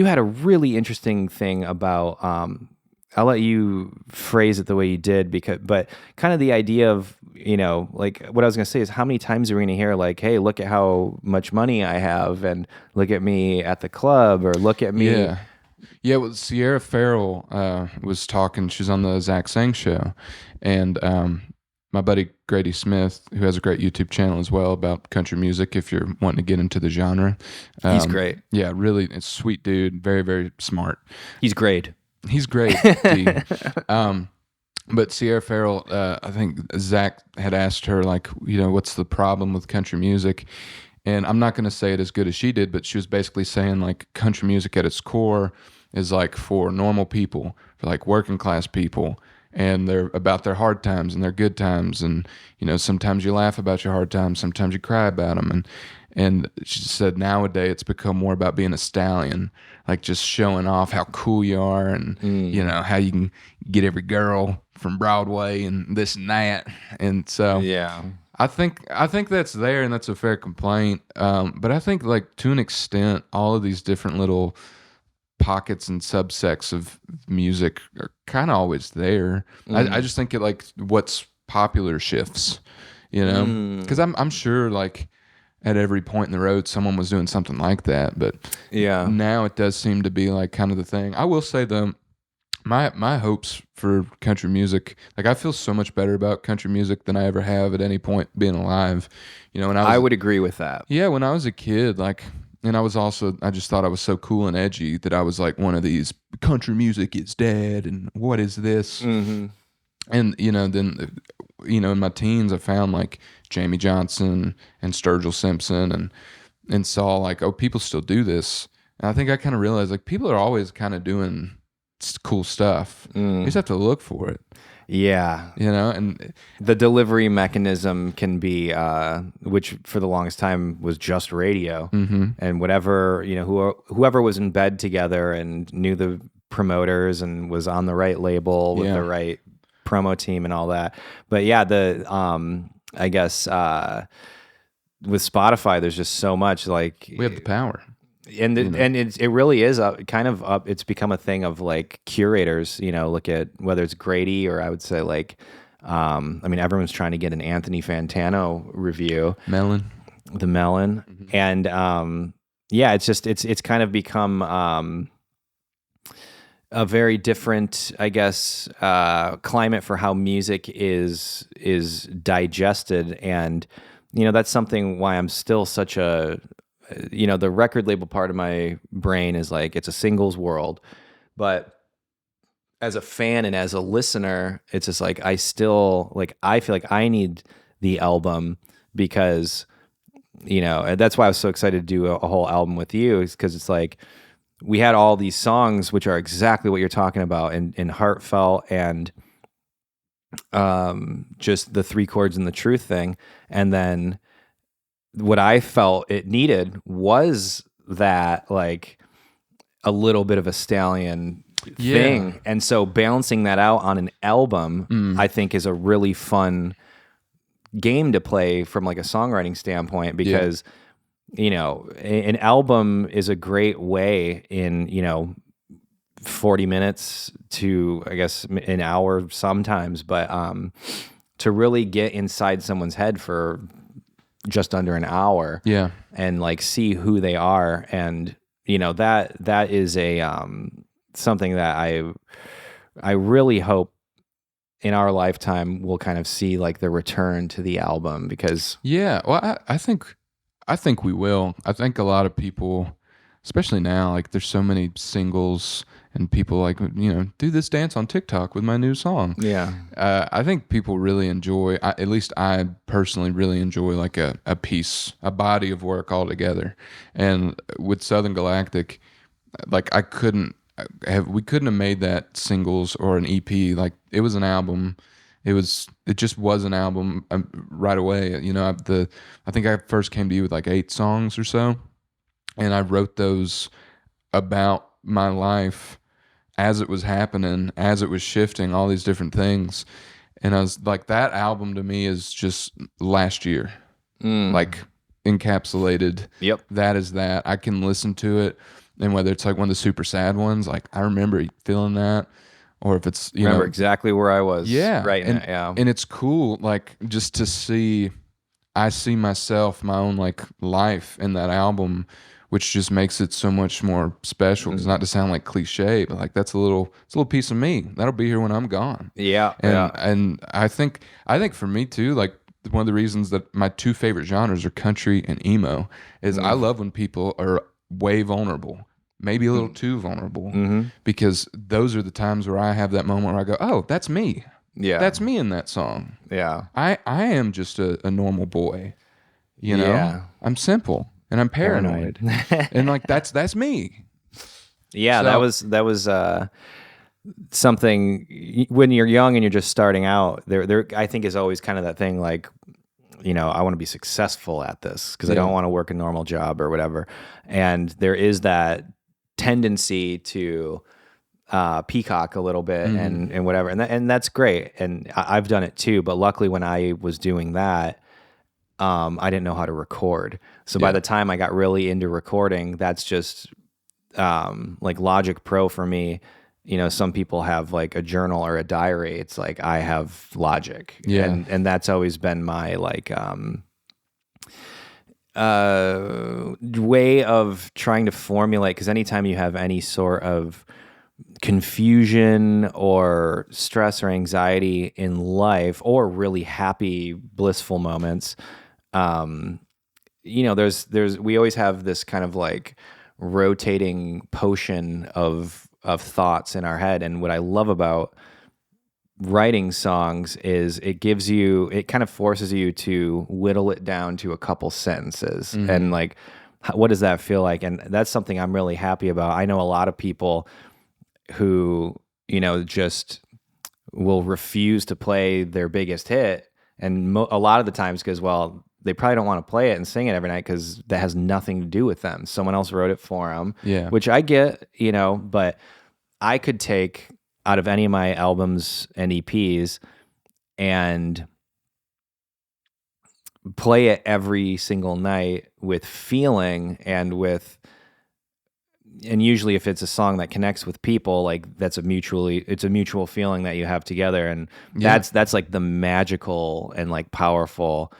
A: had a really interesting thing about I'll let you phrase it the way you did but kind of the idea of, like what I was gonna say is how many times are we gonna hear like, hey, look at how much money I have and look at me at the club or look at me.
B: Yeah. Yeah, well, Sierra Farrell was talking. She's on the Zach Sang show, and my buddy Grady Smith, who has a great YouTube channel as well about country music, if you're wanting to get into the genre.
A: He's great.
B: Yeah, really, it's a sweet dude, very very smart.
A: He's great.
B: He's great. But Sierra Farrell, I think Zach had asked her like, what's the problem with country music? And I'm not going to say it as good as she did, but she was basically saying like country music at its core is like for normal people, for like working class people, and they're about their hard times and their good times, and sometimes you laugh about your hard times, sometimes you cry about them, and she said nowadays it's become more about being a stallion, like just showing off how cool you are and how you can get every girl from Broadway and this and that, and so.
A: Yeah.
B: I think that's there, and that's a fair complaint. But I think, like to an extent, all of these different little pockets and subsects of music are kind of always there. I just think it like what's popular shifts, because I'm sure like at every point in the road someone was doing something like that, but
A: Yeah.
B: now it does seem to be like kind of the thing. I will say though. My hopes for country music, like I feel so much better about country music than I ever have at any point being alive. When
A: I would agree with that.
B: yeah, when I was a kid, like, and I just thought I was so cool and edgy that I was like one of these country music is dead and what is this?
A: Mm-hmm.
B: And then in my teens I found like Jamie Johnson and Sturgill Simpson and saw like, oh, people still do this. And I think I kind of realized like people are always kind of doing cool stuff. You just have to look for it.
A: Yeah.
B: And
A: The delivery mechanism can be, which for the longest time was just radio, and whatever, whoever was in bed together and knew the promoters and was on the right label with the right promo team and all that. But yeah, I guess with Spotify, there's just so much like
B: we have the power.
A: and it really is kind of up. It's become a thing of like curators. Look at whether it's Grady or I would say like, everyone's trying to get an Anthony Fantano review, the Melon, and it's just it's kind of become a very different, I guess, climate for how music is digested, and that's something why I'm still such a the record label part of my brain is like, it's a singles world. But as a fan and as a listener, it's just like, I feel like I need the album because, and that's why I was so excited to do a whole album with you, is because it's like, we had all these songs, which are exactly what you're talking about and heartfelt and just the three chords and the truth thing. And then what I felt it needed was that like a little bit of a stallion thing. And so balancing that out on an album, I think is a really fun game to play from like a songwriting standpoint, because, an album is a great way in, 40 minutes to, I guess, an hour sometimes, but to really get inside someone's head for just under an hour, and like see who they are, and that is a something that I really hope in our lifetime we'll kind of see like the return to the album, because
B: well, I think we will. I think a lot of people, especially now, like there's so many singles and people like, do this dance on TikTok with my new song.
A: Yeah.
B: I think people really enjoy, at least I personally really enjoy like a piece, a body of work altogether. And with Southern Galactic, like we couldn't have made that singles or an EP. Like it was an album. It just was an album right away. I think I first came to you with like 8 songs or so, and I wrote those about my life as it was happening, as it was shifting, all these different things. And I was like, that album to me is just last year, like encapsulated.
A: Yep.
B: That is that. I can listen to it, and whether it's like one of the super sad ones, like I remember feeling that, or if it's
A: remember exactly where I was.
B: Yeah,
A: right.
B: And it's cool, like just to see. I see myself, my own like life in that album, which just makes it so much more special. It's not to sound like cliche, but like it's a little piece of me that'll be here when I'm gone.
A: Yeah.
B: And I think for me too, like one of the reasons that my 2 favorite genres are country and emo is I love when people are way vulnerable, maybe a little too vulnerable, because those are the times where I have that moment where I go, oh, that's me.
A: Yeah.
B: That's me in that song.
A: Yeah.
B: I am just a normal boy,
A: Yeah.
B: I'm simple and I'm paranoid. And like that's me.
A: Yeah,
B: So-
A: that was something when you're young and you're just starting out. There I think is always kind of that thing like, I want to be successful at this because I don't want to work a normal job or whatever. And there is that tendency to peacock a little bit and whatever, and that's great, and I've done it too. But luckily, when I was doing that, I didn't know how to record. So by the time I got really into recording, that's just like Logic Pro for me. Some people have like a journal or a diary. It's like I have Logic, and that's always been my like way of trying to formulate. Because anytime you have any sort of confusion or stress or anxiety in life, or really happy, blissful moments, we always have this kind of like rotating potion of thoughts in our head. And what I love about writing songs is it kind of forces you to whittle it down to a couple sentences. And like, what does that feel like? And that's something I'm really happy about. I know a lot of people who, just will refuse to play their biggest hit. And a lot of the times because, well, they probably don't want to play it and sing it every night because that has nothing to do with them. Someone else wrote it for them, which I get, but I could take out of any of my albums and EPs and play it every single night with feeling and usually if it's a song that connects with people, like it's a mutual feeling that you have together. And that's like the magical and like powerful,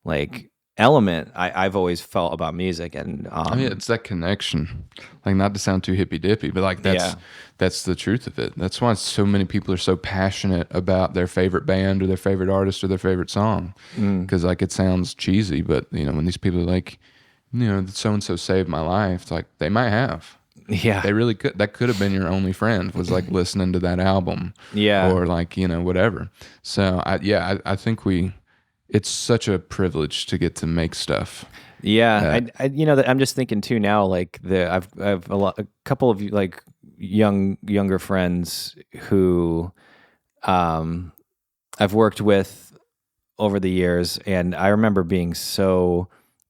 A: like element I've always felt about music. And
B: it's that connection, like not to sound too hippy dippy, but like that's the truth of it. That's why so many people are so passionate about their favorite band or their favorite artist or their favorite song. Cause like it sounds cheesy, but when these people are like, so-and-so saved my life, it's like they might have.
A: Yeah.
B: They really could. That could have been your only friend, was like listening to that album.
A: Yeah.
B: Or like, whatever. So I think it's such a privilege to get to make stuff.
A: Yeah. I'm just thinking too now, like I've a couple of like younger friends who I've worked with over the years. And I remember being so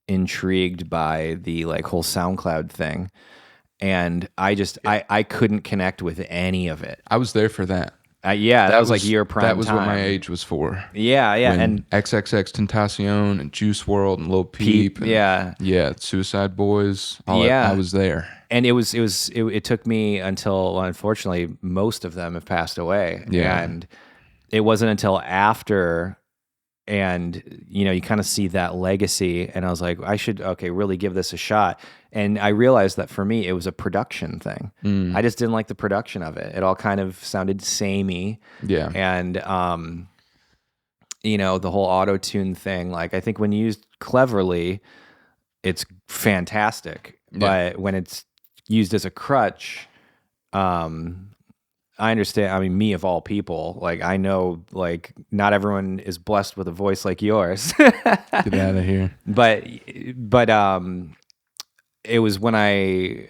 A: intrigued by the like whole SoundCloud thing. And I couldn't connect with any of it.
B: I was there for that.
A: That was like your prime time.
B: That was what my age was for.
A: Yeah.
B: When
A: and
B: XXX Tentacion and Juice WRLD and Lil Peep. And, Suicide Boys. I was there.
A: And it took me until, unfortunately, most of them have passed away.
B: Yeah.
A: And it wasn't until after, and you kind of see that legacy, and I was like, I should really give this a shot. And I realized that for me it was a production thing. I just didn't like the production of it. It all kind of sounded samey.
B: Yeah.
A: And the whole auto-tune thing, like I think when used cleverly it's fantastic, but when it's used as a crutch, I understand. I mean, me of all people, like I know, like not everyone is blessed with a voice like yours.
B: Get out of here.
A: But it was when a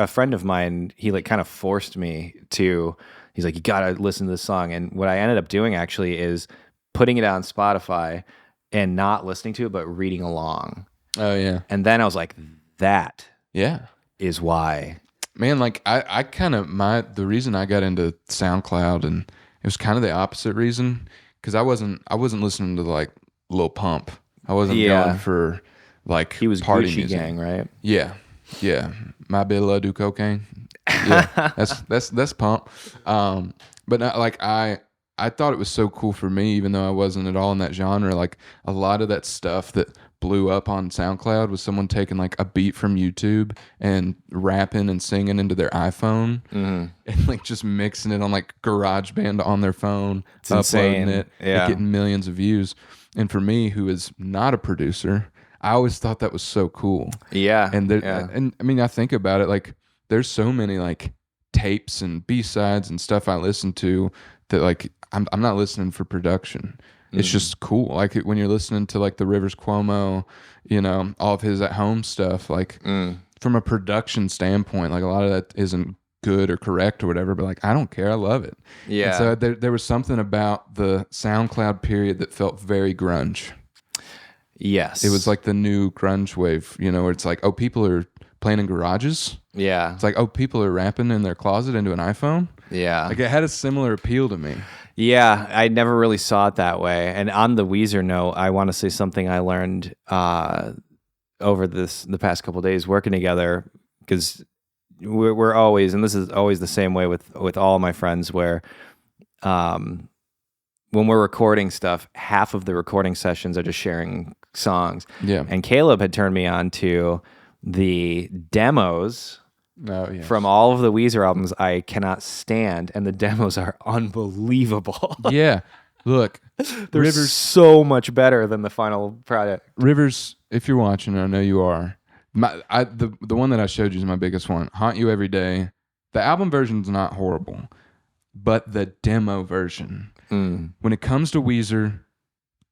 A: friend of mine, he like kind of forced me to. He's like, you gotta listen to this song, and what I ended up doing actually is putting it on Spotify and not listening to it, but reading along.
B: Oh yeah.
A: And then I was like, that
B: Yeah.
A: is why.
B: Man, like I kind of the reason I got into SoundCloud, and it was kind of the opposite reason, because I wasn't listening to like Lil Pump. I wasn't going for like
A: He was
B: party
A: Gucci
B: music.
A: Gang, right?
B: Yeah, yeah. My Billa do cocaine. Yeah, that's Pump. But not, like I thought it was so cool for me, even though I wasn't at all in that genre. Like a lot of that stuff that blew up on SoundCloud was someone taking like a beat from YouTube and rapping and singing into their iPhone, and like just mixing it on like GarageBand on their phone,
A: It's
B: uploading
A: insane.
B: it,
A: Yeah.
B: and getting millions of views. And for me, who is not a producer, I always thought that was so cool.
A: Yeah.
B: And there,
A: yeah.
B: and I mean, I think about it, like there's so many like tapes and B-sides and stuff I listen to that like I'm not listening for production. It's just cool. Like when you're listening to like the Rivers Cuomo, you know, all of his at home stuff, like from a production standpoint, like a lot of that isn't good or correct or whatever, but like I don't care. I love it.
A: Yeah.
B: And so there was something about the SoundCloud period that felt very grunge.
A: Yes.
B: It was like the new grunge wave, you know, where it's like, oh, people are playing in garages.
A: Yeah.
B: It's like, oh, people are rapping in their closet into an iPhone.
A: Yeah.
B: Like it had a similar appeal to me.
A: Yeah, I never really saw it that way. And on the Weezer note, I want to say something I learned over the past couple of days working together, because we're always, and this is always the same way with all my friends, where when we're recording stuff, half of the recording sessions are just sharing songs.
B: Yeah.
A: And Caleb had turned me on to the demos.
B: Oh, yeah.
A: From all of the Weezer albums I cannot stand, and the demos are unbelievable.
B: Yeah. Look,
A: They're
B: Rivers,
A: so much better than the final product.
B: Rivers, if you're watching, I know you are. The one that I showed you is my biggest one. Haunt You Every Day. The album version's not horrible, but the demo version, when it comes to Weezer,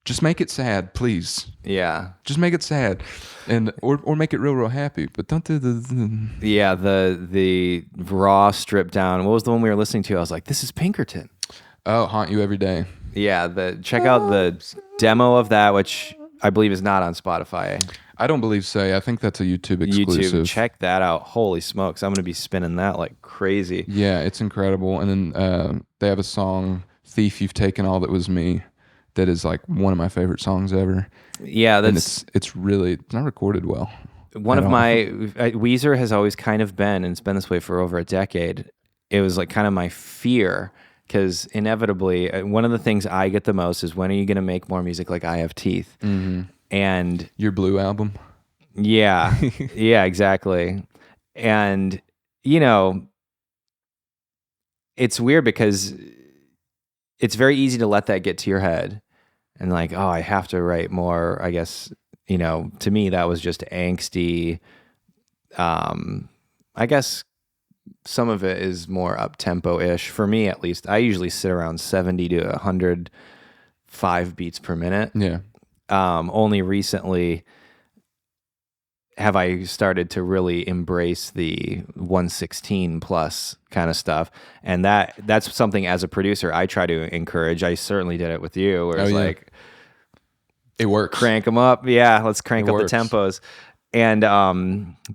B: just make it sad, please.
A: Yeah.
B: Just make it sad, and or make it real happy. But don't do the
A: Yeah, the raw stripped down. What was the one we were listening to? I was like, this is Pinkerton.
B: Oh, Haunt You Every Day.
A: Yeah, check out the demo of that, which I believe is not on Spotify.
B: I don't believe so. I think that's a YouTube exclusive.
A: YouTube, check that out. Holy smokes, I'm gonna be spinning that like crazy.
B: Yeah, it's incredible. And then they have a song, "Thief, You've Taken All That Was Me," that is like one of my favorite songs ever.
A: Yeah,
B: and it's not recorded well.
A: One of my Weezer has always kind of been, and it's been this way for over a decade. It was like kind of my fear, because inevitably, one of the things I get the most is, when are you going to make more music like I Have Teeth?
B: Mm-hmm.
A: And
B: your Blue album.
A: Yeah, yeah, exactly. And you know, it's weird because it's very easy to let that get to your head, and like, oh, I have to write more. I guess, you know, to me that was just angsty. I guess some of it is more up tempo ish for me, at least. I usually sit around 70 to 105 beats per minute.
B: Yeah.
A: Only recently have I started to really embrace the 116 plus kind of stuff, and that's something as a producer I try to encourage. I certainly did it with you, where it's like,
B: it works.
A: Crank them up, yeah. Let's crank up the tempos. And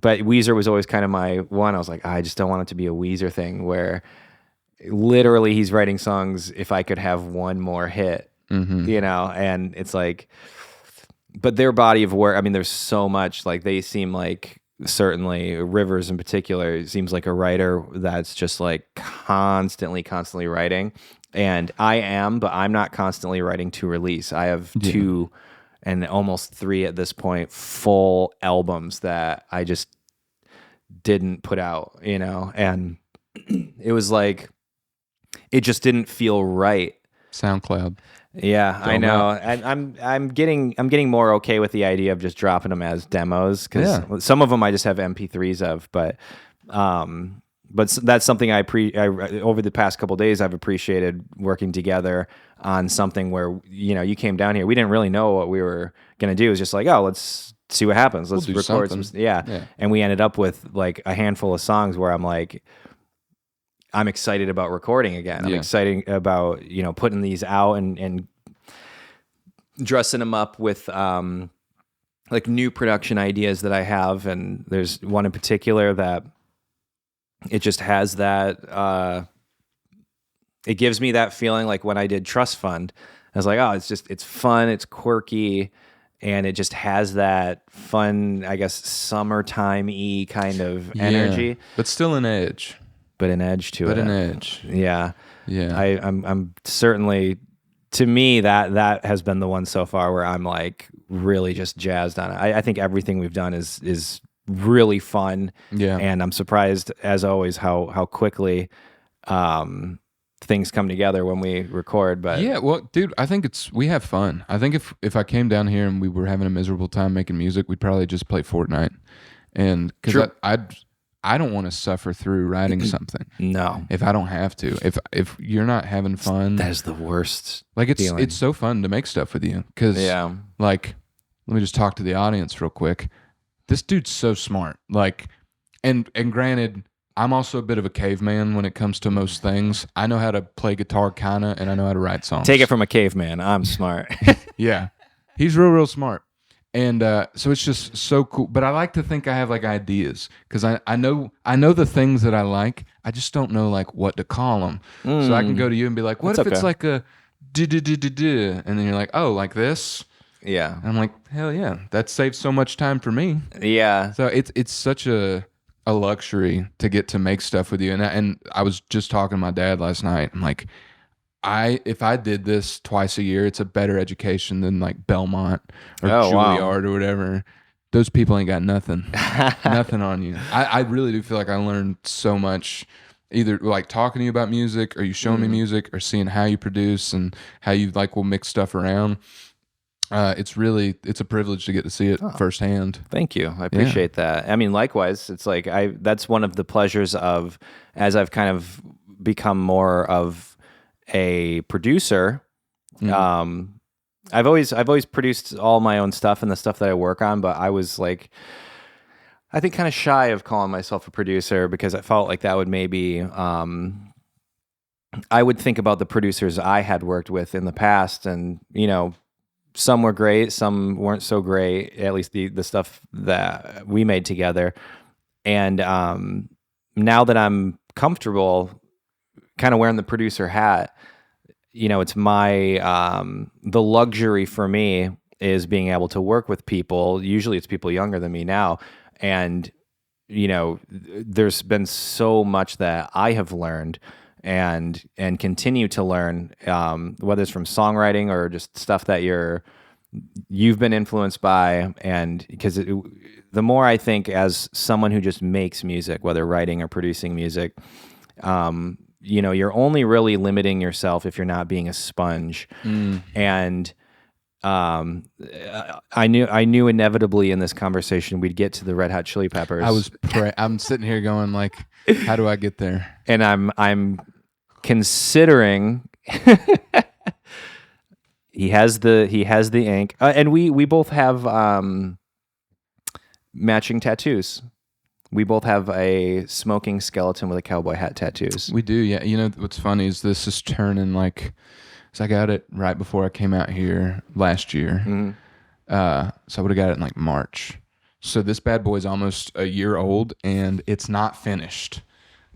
A: but Weezer was always kind of my one. I was like, I just don't want it to be a Weezer thing where literally he's writing songs if I could have one more hit, you know. And it's like, but their body of work, I mean, there's so much. Like, they seem like, certainly Rivers in particular, it seems like a writer that's just like constantly writing. And I am, but I'm not constantly writing to release. I have 2 and almost 3 at this point, full albums that I just didn't put out, you know? And it was like, it just didn't feel right.
B: SoundCloud.
A: Yeah, I know. And I'm getting more okay with the idea of just dropping them as demos, because some of them I just have MP3s of, but but that's something I over the past couple of days I've appreciated working together on something where you came down here. We didn't really know what we were gonna do. It was just like, oh, let's see what happens. Let's record some,
B: Yeah.
A: And we ended up with like a handful of songs where I'm like, I'm excited about recording again. I'm excited about putting these out and dressing them up with like new production ideas that I have. And there's one in particular that it just has that. It gives me that feeling like when I did Trust Fund. I was like, oh, it's fun, it's quirky, and it just has that fun, I guess, summertime-y kind of energy.
B: But still an edge.
A: But an edge to it.
B: But an edge.
A: Yeah.
B: Yeah.
A: I'm certainly, to me, that has been the one so far where I'm like really just jazzed on it. I think everything we've done is really fun.
B: Yeah.
A: And I'm surprised, as always, how quickly things come together when we record. But
B: yeah, well, dude, I think we have fun. I think if I came down here and we were having a miserable time making music, we'd probably just play Fortnite. And because I don't want to suffer through writing something.
A: No,
B: if I don't have to. If you're not having fun,
A: that is the worst.
B: Like
A: feeling.
B: It's so fun to make stuff with you. Because like, let me just talk to the audience real quick. This dude's so smart. Like, and granted, I'm also a bit of a caveman when it comes to most things. I know how to play guitar, kinda, and I know how to write songs.
A: Take it from a caveman. I'm smart.
B: Yeah, he's real smart, and so it's just so cool. But I like to think I have like ideas because I know the things that I like. I just don't know like what to call them. So I can go to you and be like, "What if it's like a and then you're like, "Oh, like this."
A: Yeah,
B: and I'm like, "Hell yeah, that saves so much time for me."
A: Yeah.
B: So it's such a luxury to get to make stuff with you. And I was just talking to my dad last night. I'm like, if I did this twice a year, it's a better education than like Belmont or Juilliard or whatever. Those people ain't got nothing, nothing on you. I really do feel like I learned so much, either like talking to you about music or you showing me music or seeing how you produce and how you like will mix stuff around. It's a privilege to get to see it firsthand.
A: Thank you. I appreciate that. I mean, likewise, it's like that's one of the pleasures of, as I've kind of become more of a producer. I've always produced all my own stuff and the stuff that I work on, but I was like, I think kind of shy of calling myself a producer because I felt like that would maybe, I would think about the producers I had worked with in the past and, some were great, some weren't so great, at least the stuff that we made together. And now that I'm comfortable kind of wearing the producer hat, it's my, the luxury for me is being able to work with people. Usually it's people younger than me now. And, there's been so much that I have learned and continue to learn, whether it's from songwriting or just stuff that you've been influenced by. And because the more I think as someone who just makes music, whether writing or producing music, you're only really limiting yourself if you're not being a sponge. And I knew inevitably in this conversation we'd get to the Red Hot Chili Peppers.
B: I'm sitting here going like, how do I get there?
A: And I'm considering he has the ink, and we both have matching tattoos. We both have a smoking skeleton with a cowboy hat tattoos.
B: We do, yeah. What's funny is this is turning like, so I got it right before I came out here last year. So I would have got it in like March. So this bad boy is almost a year old and it's not finished.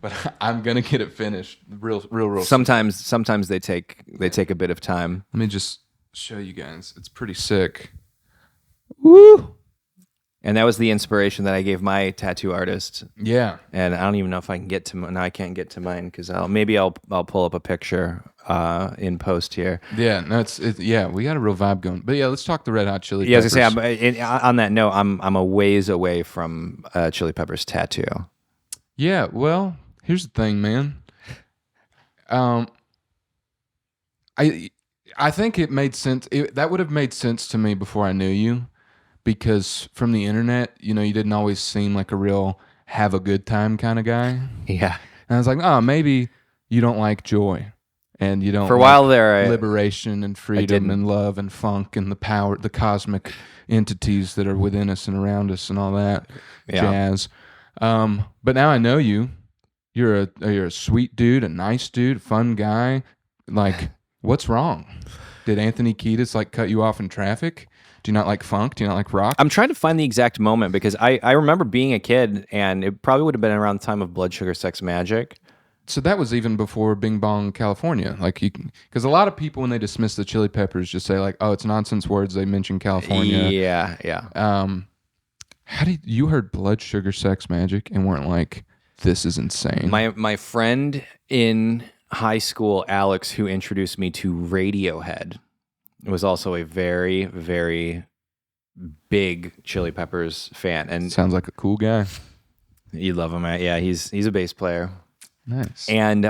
B: But I'm gonna get it finished real.
A: Sometimes they take a bit of time.
B: Let me just show you guys. It's pretty sick.
A: Woo! And that was the inspiration that I gave my tattoo artist. Yeah. And I don't even know if I can get to mine. No, I can't get to mine because I'll pull up a picture in post here.
B: Yeah, no, yeah, we got a real vibe going. But yeah, let's talk the Red Hot Chili Peppers.
A: Yeah, I was gonna say, on that note, I'm a ways away from Chili Peppers tattoo.
B: Yeah, well, here's the thing, man. I think it made sense. That would have made sense to me before I knew you, because from the internet, you didn't always seem like a real have a good time kind of guy.
A: Yeah.
B: And I was like, oh, maybe you don't like joy, and you don't
A: For a
B: like
A: while there,
B: liberation and freedom and love and funk and the power, the cosmic entities that are within us and around us and all that jazz. But now I know you. You're a sweet dude, a nice dude, fun guy. Like, what's wrong? Did Anthony Kiedis like cut you off in traffic? Do you not like funk? Do you not like rock?
A: I'm trying to find the exact moment because I remember being a kid, and it probably would have been around the time of Blood Sugar Sex Magic.
B: So that was even before Bing Bong, California. Like, because a lot of people when they dismiss the Chili Peppers just say like, oh, it's nonsense words. They mention California.
A: Yeah.
B: How did you heard Blood Sugar Sex Magic and weren't like, this is insane?
A: My friend in high school, Alex, who introduced me to Radiohead, was also a very, very big Chili Peppers fan. And
B: sounds like a cool guy.
A: You love him, right? Yeah, he's a bass player.
B: Nice.
A: And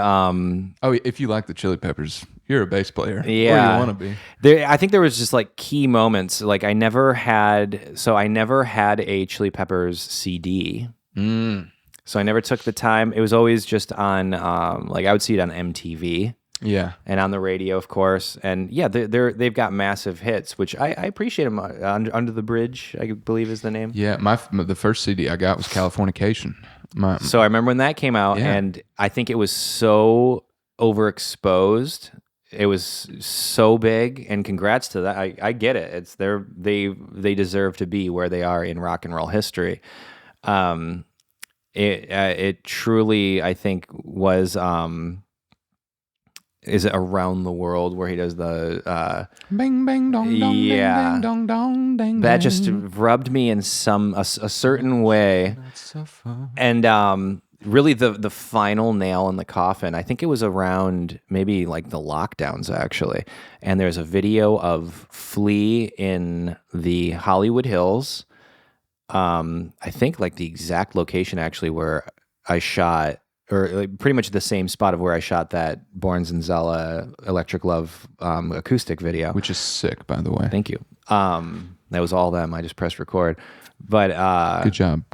B: if you like the Chili Peppers, you're a bass player.
A: Yeah,
B: or you want to be.
A: I think there was just like key moments. Like I never had a Chili Peppers CD. So I never took the time. It was always just on like I would see it on MTV.
B: Yeah,
A: and on the radio, of course. And yeah, they've got massive hits, which I appreciate them. Under the Bridge, I believe is the name.
B: Yeah, the first CD I got was Californication.
A: So I remember when that came out, and I think it was so overexposed. It was so big, and congrats to that. I get it. It's they deserve to be where they are in rock and roll history. It truly, I think, was. Is it Around the World where he does the
B: bang bang dong dong bang dong dong dang?
A: That just rubbed me in a certain way.
B: That's so fun.
A: And really the final nail in the coffin, I think it was around maybe like the lockdowns actually. And there's a video of Flea in the Hollywood Hills. I think like the exact location actually where I shot, or like pretty much the same spot of where I shot that Borns and Zella Electric Love acoustic video.
B: Which is sick, by the way.
A: Thank you. That was all them. I just pressed record. But
B: good job.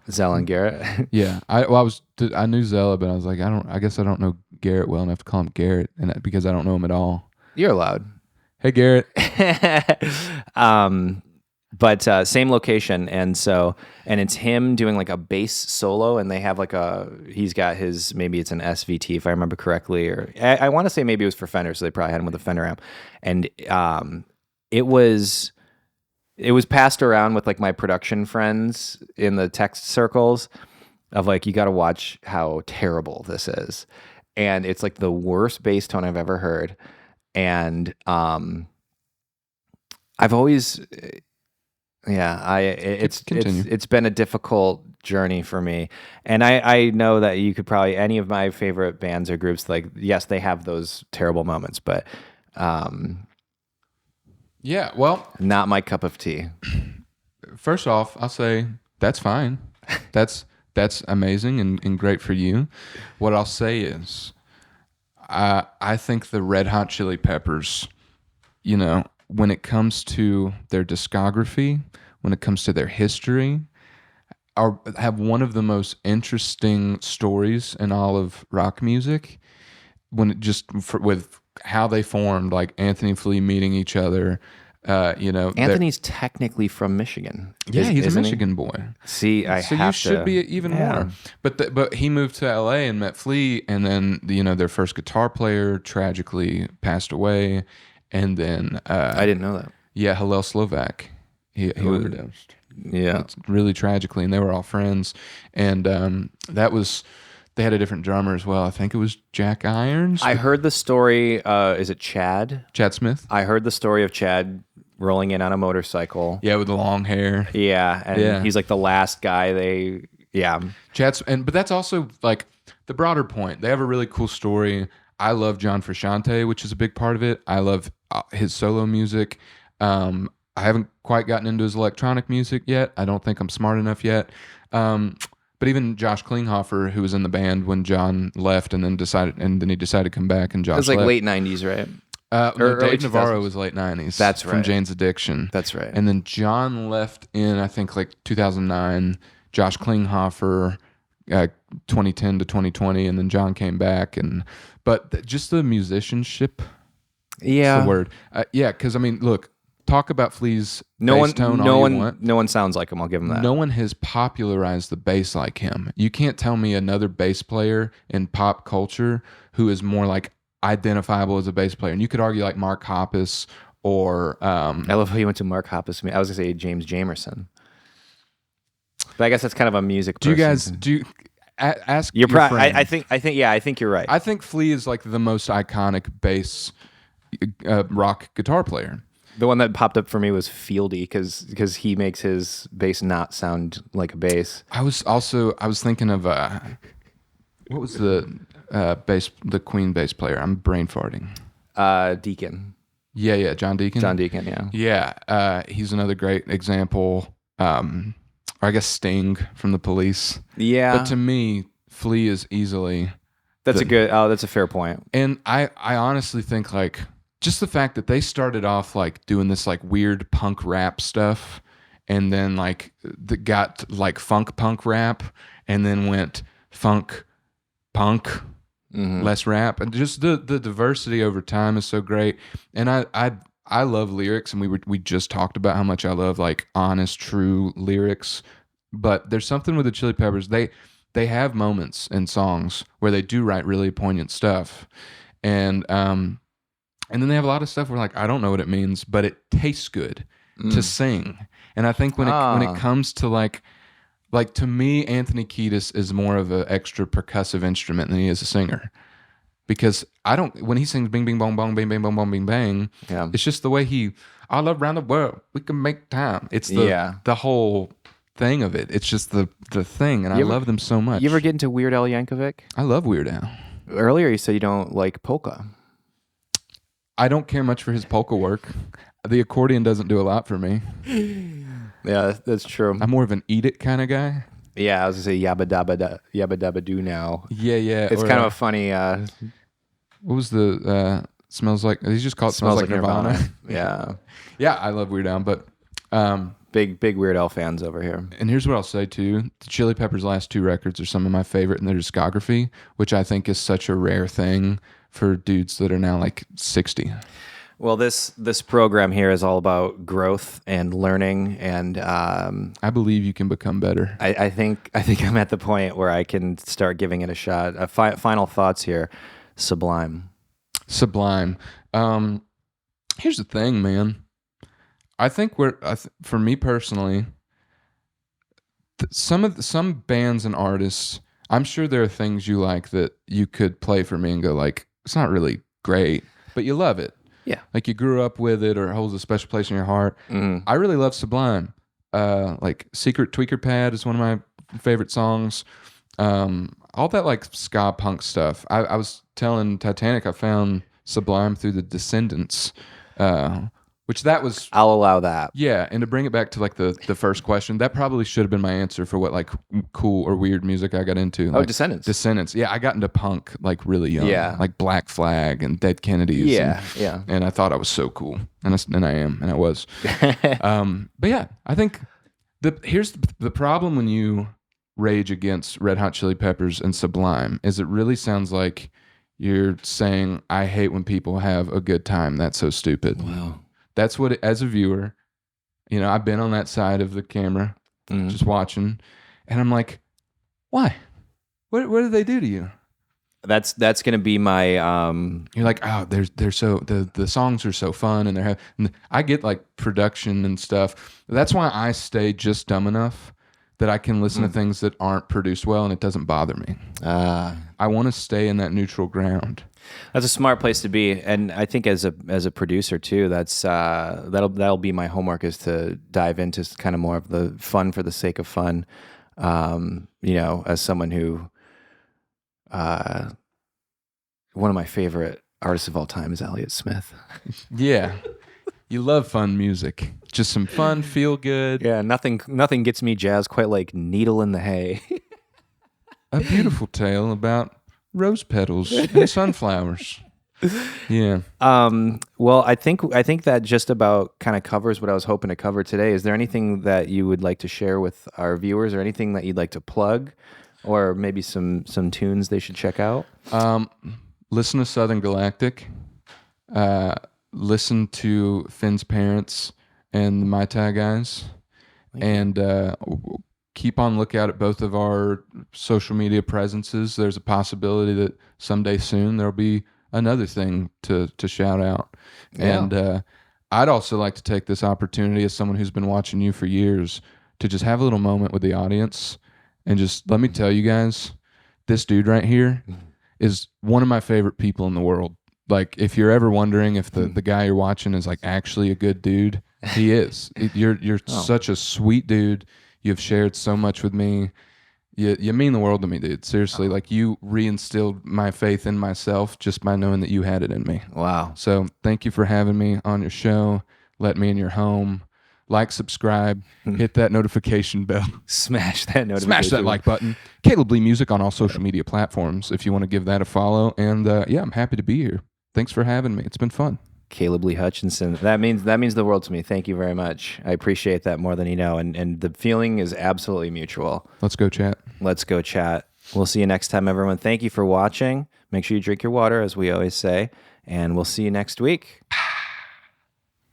A: Zella and Garrett.
B: Yeah. I knew Zella, but I was like, I guess I don't know Garrett well enough to call him Garrett, because I don't know him at all.
A: You're allowed.
B: Hey, Garrett.
A: But same location, and it's him doing like a bass solo, and they have like he's got his, maybe it's an SVT if I remember correctly, or I want to say maybe it was for Fender, so they probably had him with a Fender amp, and it was passed around with like my production friends in the text circles of like, you got to watch how terrible this is, and it's like the worst bass tone I've ever heard, and I've always. Yeah, it's been a difficult journey for me, and I know that you could probably, any of my favorite bands or groups, like, yes, they have those terrible moments, but
B: yeah, well,
A: not my cup of tea.
B: First off, I'll say that's fine. That's amazing and great for you. What I'll say is, I think the Red Hot Chili Peppers, when it comes to their discography, when it comes to their history, have one of the most interesting stories in all of rock music. With how they formed, like Anthony and Flea meeting each other.
A: Anthony's technically from Michigan.
B: Yeah, he's a Michigan boy.
A: See,
B: so you should be even more. But he moved to LA and met Flea, and then their first guitar player tragically passed away. And then
A: I didn't know that.
B: Yeah, Hillel Slovak. He overdosed.
A: Yeah,
B: it's really tragically, and they were all friends. And they had a different drummer as well. I think it was Jack Irons.
A: I heard the story. Is it Chad?
B: Chad Smith.
A: I heard the story of Chad rolling in on a motorcycle.
B: Yeah, with the long hair.
A: Yeah, and he's like the last guy.
B: But that's also like the broader point. They have a really cool story. I love John Frusciante, which is a big part of it. I love his solo music. I haven't quite gotten into his electronic music yet. I don't think I'm smart enough yet. But even Josh Klinghoffer, who was in the band when John left, and then he decided to come back, and Josh. It was
A: like
B: left.
A: Late '90s, right?
B: Dave Navarro was late '90s.
A: That's right.
B: From Jane's Addiction.
A: That's right.
B: And then John left in, I think, like 2009 Josh Klinghoffer, 2010 to 2020, and then John came back. But just the musicianship,
A: Yeah.
B: that's the word. Because I mean, look, talk about Flea's bass tone all you want.
A: No one sounds like him. I'll give him that.
B: No one has popularized the bass like him. You can't tell me another bass player in pop culture who is more like identifiable as a bass player. And you could argue like Mark Hoppus or
A: I love how you went to Mark Hoppus. I was gonna say James Jamerson, but I guess that's kind of a music person.
B: Ask
A: You're
B: your friend.
A: I think you're right.
B: I think Flea is like the most iconic bass rock guitar player.
A: The one that popped up for me was Fieldy because he makes his bass not sound like a bass.
B: I was thinking of what was the Queen bass player? I'm brain farting.
A: Deacon.
B: Yeah, John Deacon.
A: John Deacon, yeah.
B: Yeah, he's another great example. Or I guess Sting from the Police.
A: Yeah.
B: But to me, Flea is easily...
A: That's a fair point.
B: And I honestly think like just the fact that they started off like doing this like weird punk rap stuff and then like got like funk punk rap and then went funk punk, less rap, and just the diversity over time is so great. And I love lyrics, and we just talked about how much I love like honest, true lyrics. But there's something with the Chili Peppers. They have moments in songs where they do write really poignant stuff, and then they have a lot of stuff where like I don't know what it means, but it tastes good to sing. And I think when it comes to like to me, Anthony Kiedis is more of an extra percussive instrument than he is a singer. Because when he sings bing, bing, bong, bong, bing, bing, bong, bong, bing, bang, it's just the way all around the world, we can make time. It's the whole thing of it. It's just the thing, and I love them so much.
A: You ever get into Weird Al Yankovic?
B: I love Weird Al.
A: Earlier you said you don't like polka.
B: I don't care much for his polka work. The accordion doesn't do a lot for me.
A: Yeah, that's true.
B: I'm more of an eat it kind of guy.
A: Yeah, I was gonna say yabba dabba do now.
B: Yeah.
A: It's kind of a funny.
B: What was the smells like? He just called it smells like Nirvana.
A: Yeah.
B: Yeah, I love Weird Al, but
A: big Weird Al fans over here.
B: And here's what I'll say too: the Chili Peppers' last two records are some of my favorite in their discography, which I think is such a rare thing for dudes that are now like 60.
A: Well, this program here is all about growth and learning, and
B: I believe you can become better.
A: I think I'm at the point where I can start giving it a shot. Final thoughts here. Sublime.
B: Here's the thing, man. I think for me personally, some bands and artists, I'm sure there are things you like that you could play for me and go like, it's not really great, but you love it.
A: Yeah.
B: Like you grew up with it or it holds a special place in your heart. I really love Sublime. Like Secret Tweaker Pad is one of my favorite songs. All that like ska punk stuff. I was telling Titanic I found Sublime through the Descendants, which that was...
A: I'll allow that.
B: Yeah, and to bring it back to like the first question, that probably should have been my answer for what like cool or weird music I got into.
A: Oh,
B: like,
A: Descendants.
B: Descendants. Yeah, I got into punk like really young.
A: Yeah.
B: Like Black Flag and Dead Kennedys.
A: Yeah.
B: And I thought I was so cool. And I am, and I was. But yeah, I think here's the problem when you rage against Red Hot Chili Peppers and Sublime is it really sounds like you're saying, I hate when people have a good time. That's so stupid.
A: Wow.
B: That's what, as a viewer, I've been on that side of the camera, just watching, and I'm like, why? What did they do to you?
A: That's gonna be my.
B: You're like, oh, they're so the songs are so fun, and I get like production and stuff. That's why I stay just dumb enough that I can listen to things that aren't produced well, and it doesn't bother me. I want to stay in that neutral ground.
A: That's a smart place to be, and I think as a producer too, that'll be my homework, is to dive into kind of more of the fun for the sake of fun. As someone who, one of my favorite artists of all time is Elliott Smith.
B: Yeah, you love fun music, just some fun, feel good.
A: Yeah, nothing gets me jazzed quite like Needle in the Hay.
B: A beautiful tale about rose petals and sunflowers. Yeah.
A: Well, I think that just about kind of covers what I was hoping to cover today. Is there anything that you would like to share with our viewers, or anything that you'd like to plug, or maybe some tunes they should check out?
B: Listen to Southern Galactic. Listen to Finn's parents and the Mai Tai guys, and keep on lookout at both of our social media presences. There's a possibility that someday soon there'll be another thing to shout out.
A: Yeah.
B: And I'd also like to take this opportunity, as someone who's been watching you for years, to just have a little moment with the audience and just let me tell you guys, this dude right here is one of my favorite people in the world. Like, if you're ever wondering if the guy you're watching is like actually a good dude, he is. You're such a sweet dude. You've shared so much with me. You mean the world to me, dude. Seriously, like, you reinstilled my faith in myself just by knowing that you had it in me.
A: Wow.
B: So thank you for having me on your show. Let me in your home. Like, subscribe, hit that notification bell.
A: Smash that notification.
B: Smash that like button. Caleb Lee Music on all social media platforms if you want to give that a follow. And yeah, I'm happy to be here. Thanks for having me. It's been fun.
A: Caleb Lee Hutchinson. That means the world to me. Thank you very much. I appreciate that more than you know. And the feeling is absolutely mutual.
B: Let's go chat.
A: Let's go chat. We'll see you next time, everyone. Thank you for watching. Make sure you drink your water, as we always say. And we'll see you next week.